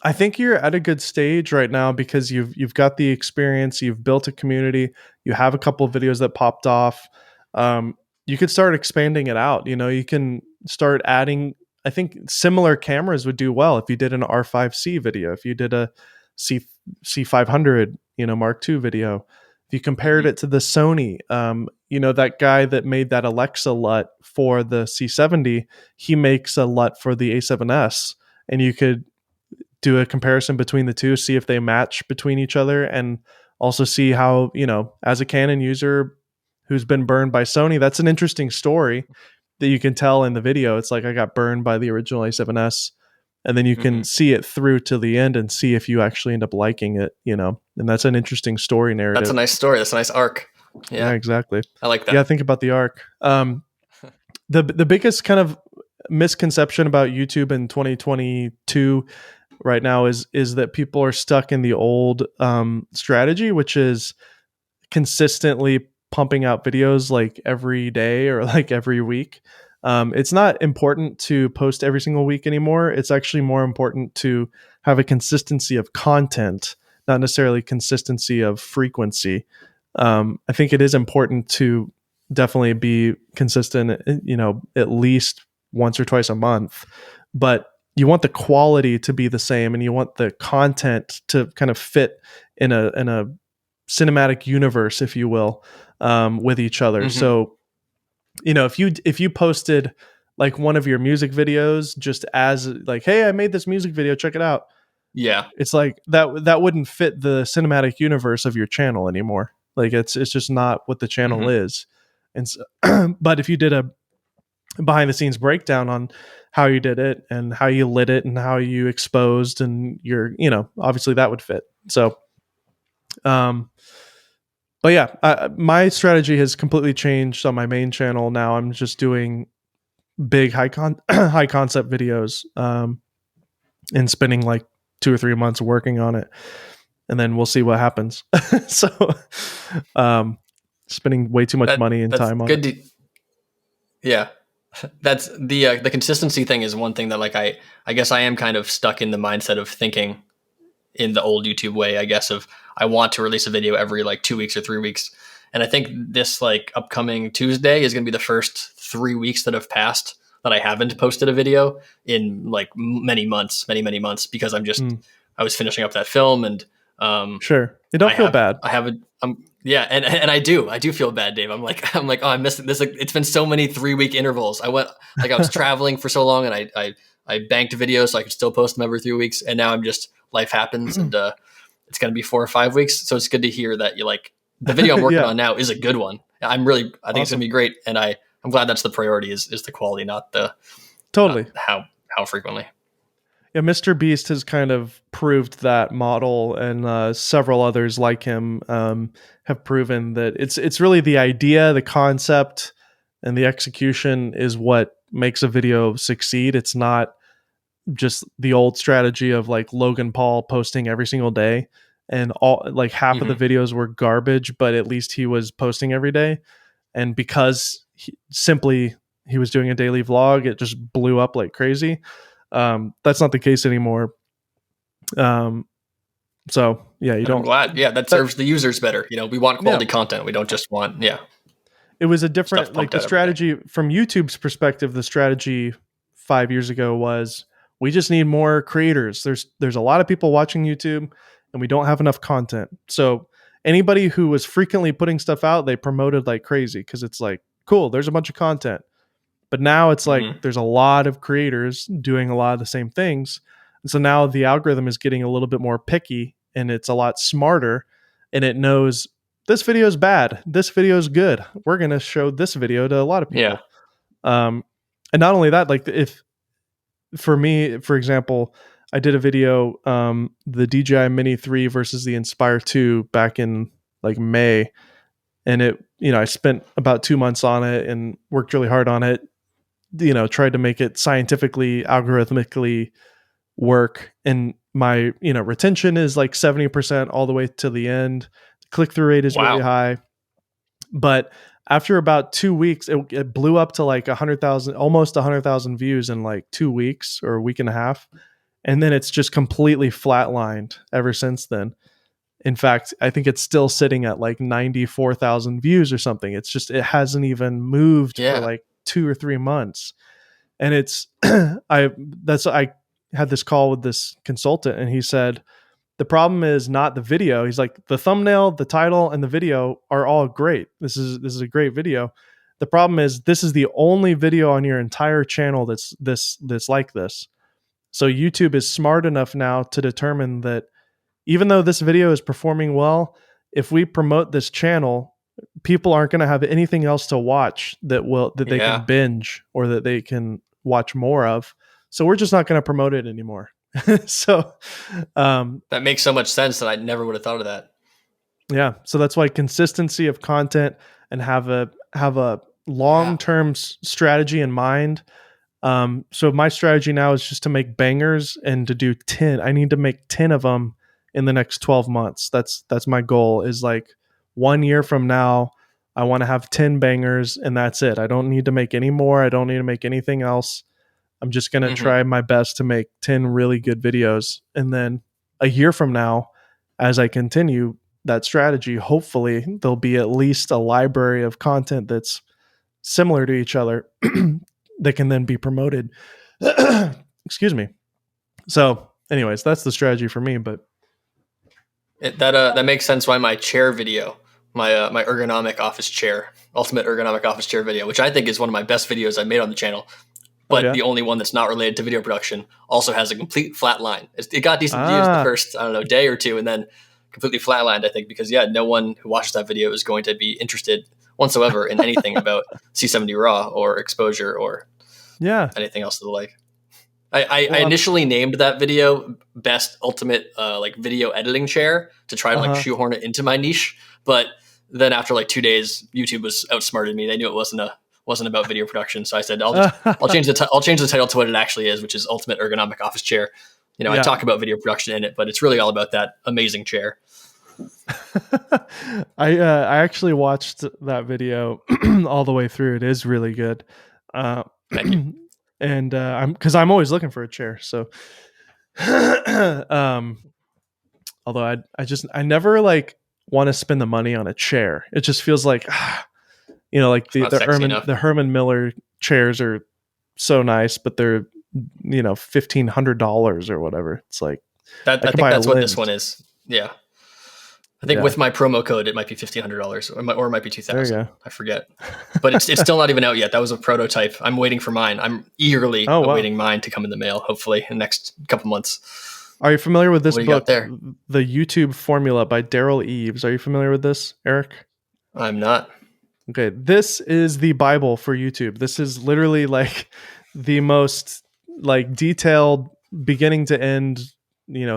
I think you're at a good stage right now because you've got the experience, you've built a community, you have a couple of videos that popped off. You could start expanding it out. You can start adding. I think similar cameras would do well if you did an R5C video, if you did a C500, Mark II video. If you compared it to the Sony, that guy that made that Alexa LUT for the C70, he makes a LUT for the A7S, and you could do a comparison between the two, see if they match between each other, and also see how, as a Canon user who's been burned by Sony, that's an interesting story that you can tell in the video. It's like, I got burned by the original A7S, and then you can see it through to the end and see if you actually end up liking it, and that's an interesting story narrative. That's a nice story. That's a nice arc. Yeah, exactly. I like that. Yeah, think about the arc. The biggest kind of misconception about YouTube in 2022 right now is that people are stuck in the old strategy, which is consistently pumping out videos like every day or like every week. It's not important to post every single week anymore. It's actually more important to have a consistency of content, not necessarily consistency of frequency. I think it is important to definitely be consistent, at least once or twice a month, but you want the quality to be the same, and you want the content to kind of fit in a cinematic universe, if you will, with each other. Mm-hmm. So, if you posted like one of your music videos just as like, hey, I made this music video, check it out. Yeah. It's like that wouldn't fit the cinematic universe of your channel anymore. Like it's just not what the channel is. And so, but if you did a behind the scenes breakdown on how you did it and how you lit it and how you exposed and obviously that would fit. So, but yeah, my strategy has completely changed on my main channel. Now I'm just doing big high concept videos, and spending like 2 or 3 months working on it, and then we'll see what happens. So, spending way too much money and time on it. Yeah, that's the consistency thing is one thing that like I guess I am kind of stuck in the mindset of thinking in the old YouTube way, I guess, of I want to release a video every like 2 weeks or 3 weeks. And I think this like upcoming Tuesday is going to be the first 3 weeks that have passed that I haven't posted a video in like many months, because I was finishing up that film and sure. You don't feel bad. Yeah. And I do feel bad, Dave. I'm like, oh, I'm missing this. Like, it's been so many 3-week intervals. I was traveling for so long, and I banked videos so I could still post them every 3 weeks. And now life happens, and it's going to be 4 or 5 weeks. So it's good to hear that you like the video I'm working on now is a good one. I think awesome. It's going to be great. And I'm glad that's the priority is the quality, not the totally how frequently. Yeah, Mr. Beast has kind of proved that model, and several others like him have proven that it's really the idea, the concept, and the execution is what makes a video succeed. It's not just the old strategy of like Logan Paul posting every single day, and all like half of the videos were garbage, but at least he was posting every day. And because he was doing a daily vlog, it just blew up like crazy. That's not the case anymore. So yeah, I'm glad. Yeah, that serves the users better. We want quality content. We don't just want It was a different like the strategy from YouTube's perspective. The strategy 5 years ago was we just need more creators. There's a lot of people watching YouTube, and we don't have enough content. So anybody who was frequently putting stuff out, they promoted like crazy because it's like, cool, there's a bunch of content. But now it's like there's a lot of creators doing a lot of the same things. And so now the algorithm is getting a little bit more picky, and it's a lot smarter, and it knows this video is bad, this video is good. We're going to show this video to a lot of people. Yeah. And not only that, like if for me, for example, I did a video, the DJI Mini 3 versus the Inspire 2 back in like May. And I spent about 2 months on it and worked really hard on it, tried to make it scientifically, algorithmically work. And my, retention is like 70% all the way to the end. Click-through rate is really high. But after about 2 weeks, it blew up to like 100,000, almost 100,000 views in like 2 weeks or a week and a half. And then it's just completely flatlined ever since then. In fact, I think it's still sitting at like 94,000 views or something. It's just, it hasn't even moved for like 2 or 3 months. And it's, I had this call with this consultant, and he said, the problem is not the video. He's like, the thumbnail, the title, and the video are all great. This is a great video. The problem is this is the only video on your entire channel that's like this. So YouTube is smart enough now to determine that even though this video is performing well, if we promote this channel, people aren't going to have anything else to watch that they can binge or that they can watch more of. So we're just not going to promote it anymore. So that makes so much sense that I never would have thought of that. Yeah. So that's why consistency of content and have a long-term strategy in mind. So my strategy now is just to make bangers and to do 10. I need to make 10 of them in the next 12 months. That's my goal, is like 1 year from now, I want to have 10 bangers, and that's it. I don't need to make any more. I don't need to make anything else. I'm just going to try my best to make 10 really good videos. And then a year from now, as I continue that strategy, hopefully there'll be at least a library of content that's similar to each other that can then be promoted. Excuse me. So, anyways, that's the strategy for me. But That makes sense why my chair video, my ergonomic office chair, ultimate ergonomic office chair video, which I think is one of my best videos I've made on the channel, but the only one that's not related to video production, also has a complete flat line. It got decent views the first, I don't know, day or two, and then completely flatlined, I think, because no one who watches that video is going to be interested whatsoever in anything about C70 RAW or exposure or anything else of the like. I initially named that video best ultimate like video editing chair to try to like shoehorn it into my niche, but then after like 2 days, YouTube was outsmarted me. They knew it wasn't about video production, so I said I'll change the title to what it actually is, which is ultimate ergonomic office chair. I talk about video production in it, but it's really all about that amazing chair. I actually watched that video all the way through. It is really good. Thank you. And I'm always looking for a chair. So, although I never like want to spend the money on a chair. It just feels like, like the Herman Miller chairs are so nice, but they're $1,500 or whatever. It's like that. I think that's what this one is. Yeah. I think with my promo code, it might be $1,500 or it might be $2,000. I forget, but it's still not even out yet. That was a prototype. I'm waiting for mine. I'm eagerly awaiting mine to come in the mail, hopefully in the next couple months. Are you familiar with this book, The YouTube Formula by Daryl Eves? Are you familiar with this, Eric? I'm not. Okay. This is the Bible for YouTube. This is literally like the most like detailed beginning to end,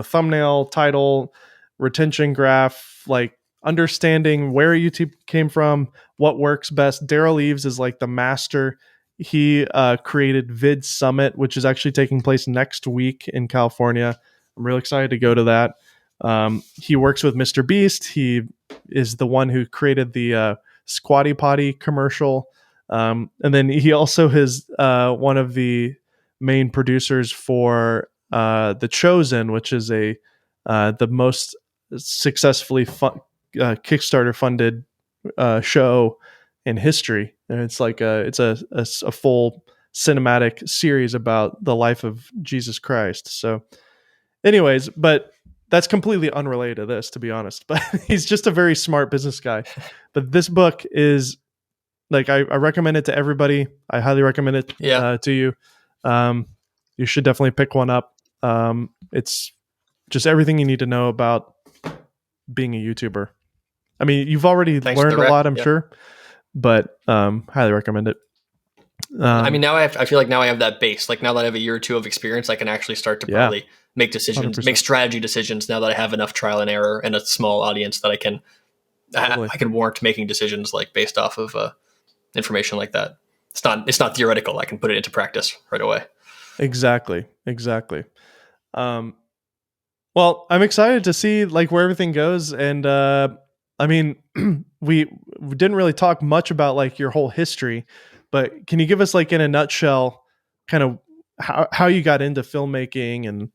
thumbnail, title, retention graph, like understanding where YouTube came from, what works best. Daryl Eves is like the master. He created Vid Summit, which is actually taking place next week in California. I'm really excited to go to that. He works with Mr. Beast. He is the one who created the Squatty Potty commercial. And then he also is one of the main producers for The Chosen, which is the most successfully Kickstarter funded show in history, and it's like it's a full cinematic series about the life of Jesus Christ. So, anyways, but that's completely unrelated to this, to be honest. But he's just a very smart business guy. But this book is like I recommend it to everybody. I highly recommend it to you. You should definitely pick one up. It's just everything you need to know about being a YouTuber. I mean, you've already learned a lot, I'm sure, but highly recommend it. I mean, now I feel like now I have that base. Like now that I have a year or two of experience, I can actually start to probably make decisions, 100%. Make strategy decisions. Now that I have enough trial and error and a small audience that I can warrant making decisions like based off of information like that. It's not theoretical. I can put it into practice right away. Exactly. Well, I'm excited to see like where everything goes. And I mean, we didn't really talk much about like your whole history, but can you give us like in a nutshell kind of how you got into filmmaking and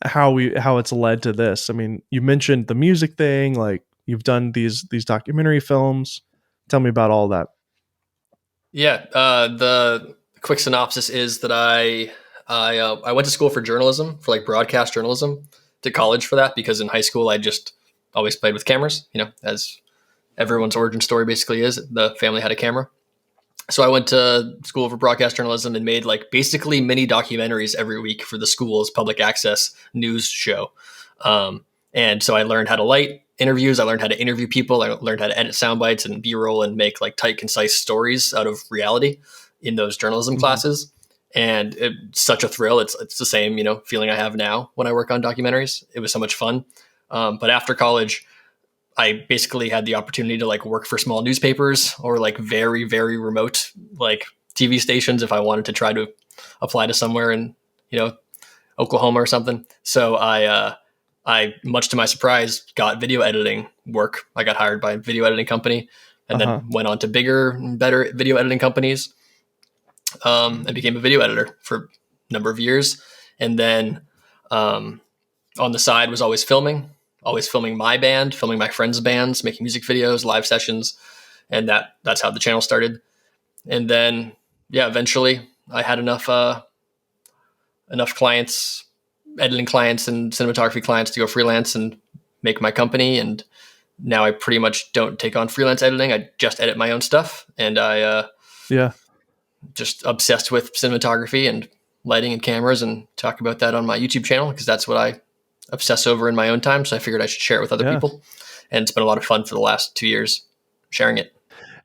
how it's led to this? I mean, you mentioned the music thing, like you've done these documentary films. Tell me about all that. Yeah. The quick synopsis is that I went to school for journalism, for like broadcast journalism, to college for that, because in high school I just always played with cameras, as everyone's origin story basically is. The family had a camera. So I went to school for broadcast journalism and made like basically mini documentaries every week for the school's public access news show. And so I learned how to light interviews. I learned how to interview people. I learned how to edit sound bites and B-roll and make like tight, concise stories out of reality in those journalism classes. And it's such a thrill. It's the same, feeling I have now when I work on documentaries. It was so much fun. But after college, I basically had the opportunity to like work for small newspapers or like very, very remote like TV stations if I wanted to try to apply to somewhere in, Oklahoma or something. So I much to my surprise, got video editing work. I got hired by a video editing company and then went on to bigger and better video editing companies. And became a video editor for a number of years. And then on the side was always filming. always filming my band, filming my friends' bands, making music videos, live sessions. And that's how the channel started. And then, yeah, eventually I had enough clients, editing clients and cinematography clients to go freelance and make my company. And now I pretty much don't take on freelance editing. I just edit my own stuff. And I just obsessed with cinematography and lighting and cameras, and talk about that on my YouTube channel because that's what I obsess over in my own time. So I figured I should share it with other people. And it's been a lot of fun for the last 2 years sharing it.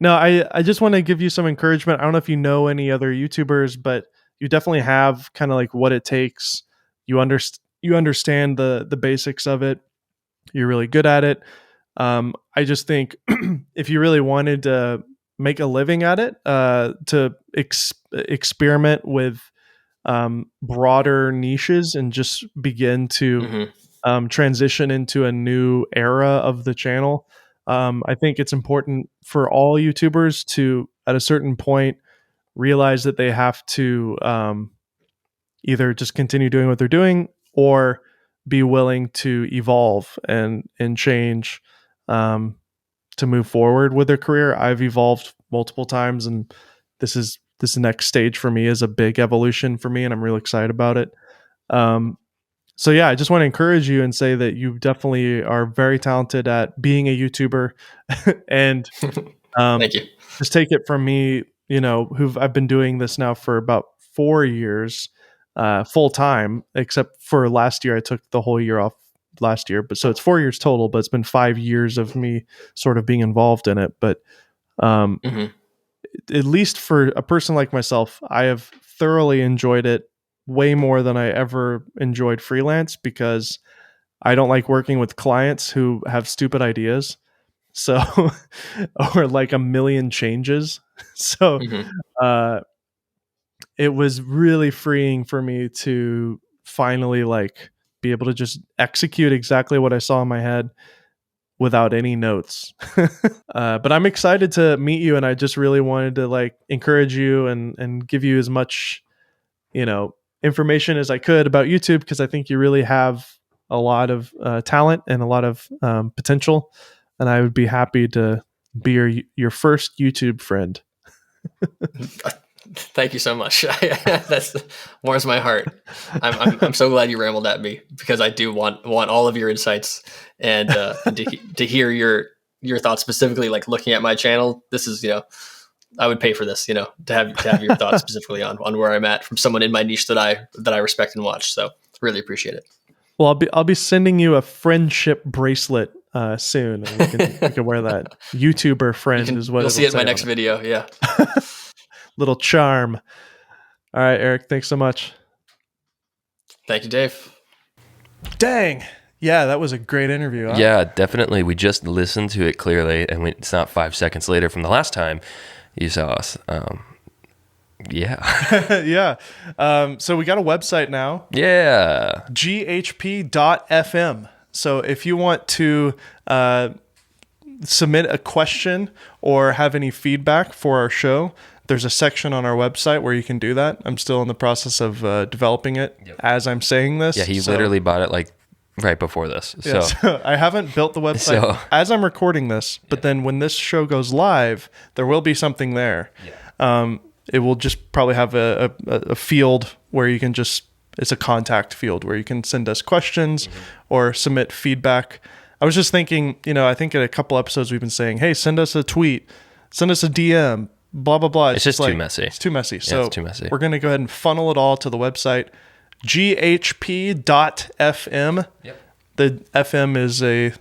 No, I just want to give you some encouragement. I don't know if you know any other YouTubers, but you definitely have kind of like what it takes. You understand the basics of it. You're really good at it. I just think if you really wanted to make a living at it, to experiment with broader niches and just begin to transition into a new era of the channel. I think it's important for all YouTubers to, at a certain point, realize that they have to either just continue doing what they're doing or be willing to evolve and change to move forward with their career. I've evolved multiple times, and this next stage for me is a big evolution for me, and I'm really excited about it. So yeah, I just want to encourage you and say that you definitely are very talented at being a YouTuber, and Thank you. Just take it from me, I've been doing this now for about 4 years, full time, except for last year. I took the whole year off last year, but so it's 4 years total, but it's been 5 years of me sort of being involved in it. But at least for a person like myself, I have thoroughly enjoyed it way more than I ever enjoyed freelance, because I don't like working with clients who have stupid ideas. So, or like a million changes. So, it was really freeing for me to finally like be able to just execute exactly what I saw in my head without any notes. But I'm excited to meet you, and I just really wanted to like encourage you and give you as much, information as I could about YouTube, because I think you really have a lot of talent and a lot of potential, and I would be happy to be your first YouTube friend. Thank you so much. That's warms my heart. I'm so glad you rambled at me, because I do want all of your insights and to hear your thoughts, specifically like looking at my channel. This is, I would pay for this, to have your thoughts specifically on where I'm at from someone in my niche that I respect and watch. So really appreciate it. Well, I'll be sending you a friendship bracelet soon, and we can wear that. YouTuber friend is what you'll see it in my next video. Yeah. Little charm. All right, Eric, thanks so much. Thank you, Dave. Dang. Yeah, that was a great interview. Huh? Yeah, definitely. We just listened to it clearly, and it's not 5 seconds later from the last time you saw us. Yeah. Yeah. So we got a website now. Yeah. ghp.fm. So if you want to submit a question or have any feedback for our show, there's a section on our website where you can do that. I'm still in the process of developing it as I'm saying this. Yeah, he literally bought it like right before this. Yeah, so I haven't built the website as I'm recording this, but then when this show goes live, there will be something there. Yeah. It will just probably have a field where you can it's a contact field where you can send us questions or submit feedback. I was just thinking, I think in a couple episodes we've been saying, hey, send us a tweet, send us a DM, blah, blah, blah. It's just too messy. It's too messy. Yeah, so it's too messy. We're going to go ahead and funnel it all to the website, ghp.fm. Yep. The FM is a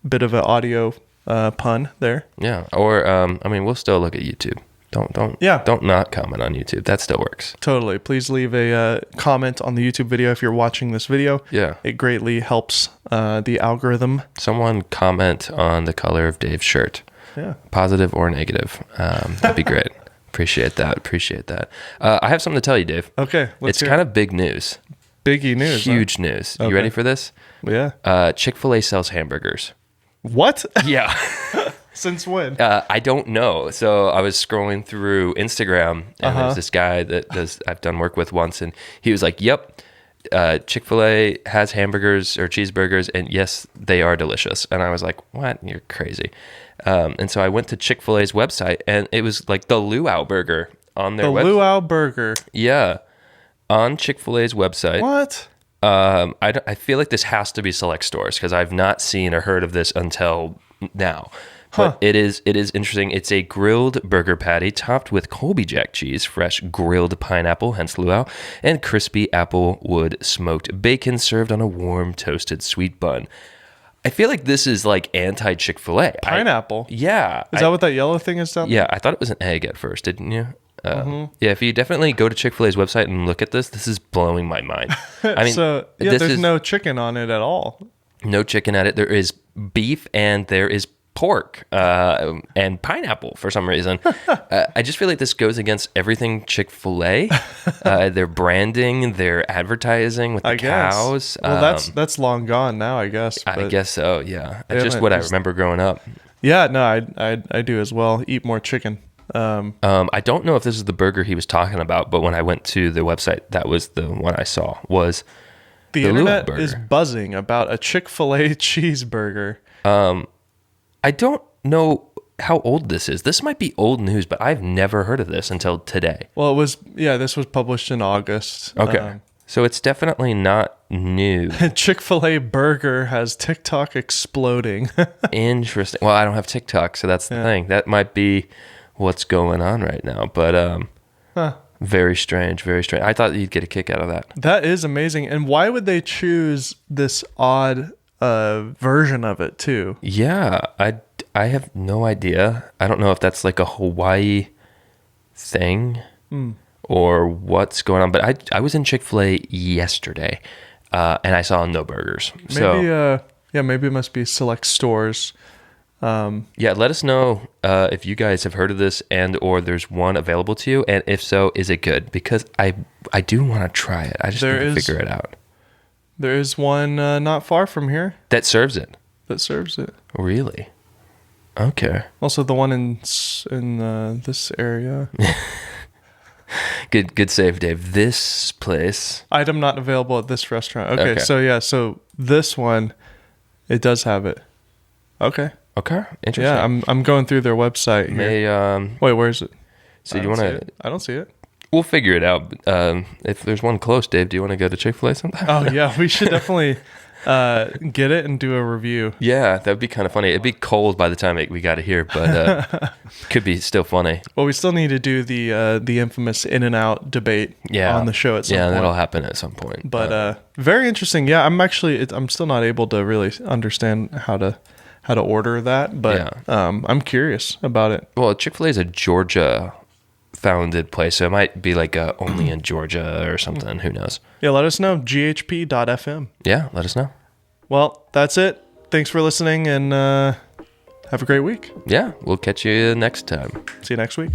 bit of an audio pun there. Yeah. Or, we'll still look at YouTube. Don't not comment on YouTube. That still works. Totally. Please leave a comment on the YouTube video if you're watching this video. Yeah. It greatly helps the algorithm. Someone comment on the color of Dave's shirt. Yeah. Positive or negative. That'd be great. Appreciate that. I have something to tell you, Dave. Okay. It's kind of big news. Biggie news. Huge news. Okay. You ready for this? Yeah. Chick-Fil-A sells hamburgers. What? Yeah. Since when? I don't know. So I was scrolling through Instagram, and there's this guy that I've done work with once, and he was like, "Yep, Chick-fil-A has hamburgers or cheeseburgers, and yes, they are delicious. And I was like, what? You're crazy. And so I went to Chick-fil-A's website, and it was like the Luau burger on their website. The Luau burger. Yeah. On Chick-fil-A's website. What? I feel like this has to be select stores because I've not seen or heard of this until now. But it is interesting. It's a grilled burger patty topped with Colby Jack cheese, fresh grilled pineapple, hence luau, and crispy applewood smoked bacon served on a warm toasted sweet bun. I feel like this is like anti-Chick-fil-A. Pineapple? Yeah. Is that what that yellow thing is down there? Yeah, I thought it was an egg at first, didn't you? Yeah, if you definitely go to Chick-fil-A's website and look at this is blowing my mind. I mean, so, yeah, there's no chicken on it at all. No chicken at it. There is beef and there is pork and pineapple for some reason. I just feel like this goes against everything Chick-fil-A. Their branding, their advertising with the cows. Well, that's long gone now, I guess. I guess so, yeah. That's just what I remember growing up. Yeah, no, I do as well. Eat more chicken. I don't know if this is the burger he was talking about, but when I went to the website, that was the one I saw. Was the internet is buzzing about a Chick-fil-A cheeseburger. I don't know how old this is. This might be old news, but I've never heard of this until today. Well, this was published in August. Okay. So it's definitely not new. Chick-fil-A burger has TikTok exploding. Interesting. Well, I don't have TikTok, so that's the thing. That might be what's going on right now. But very strange, very strange. I thought you'd get a kick out of that. That is amazing. And why would they choose this odd version of it too? Yeah, I have no idea. I don't know if that's like a Hawaii thing or what's going on. But I was in Chick-fil-A yesterday, and I saw no burgers. Maybe it must be select stores. Yeah, let us know if you guys have heard of this and or there's one available to you, and if so, is it good? Because I do want to try it. I just need to figure it out. There is one not far from here that serves it. Really? Okay. Also, the one in this area. Good save, Dave. This place. Item not available at this restaurant. Okay. So this one, it does have it. Okay. Interesting. Yeah, I'm going through their website here. Wait, where is it? So you want to? I don't see it. We'll figure it out. If there's one close, Dave, do you want to go to Chick-fil-A sometime? Oh yeah, we should definitely get it and do a review. Yeah, that'd be kind of funny. It'd be cold by the time we got it here, but could be still funny. Well, we still need to do the infamous In-N-Out debate on the show at some point. Yeah, that'll happen at some point. But very interesting. Yeah, I'm still not able to really understand how to order that, but I'm curious about it. Well, Chick-fil-A is a Georgia founded place, so it might be like only in Georgia or something. Who knows? Yeah, let us know. GHP.FM. Yeah, let us know. Well, that's it. Thanks for listening, and have a great week. Yeah, we'll catch you next time. See you next week.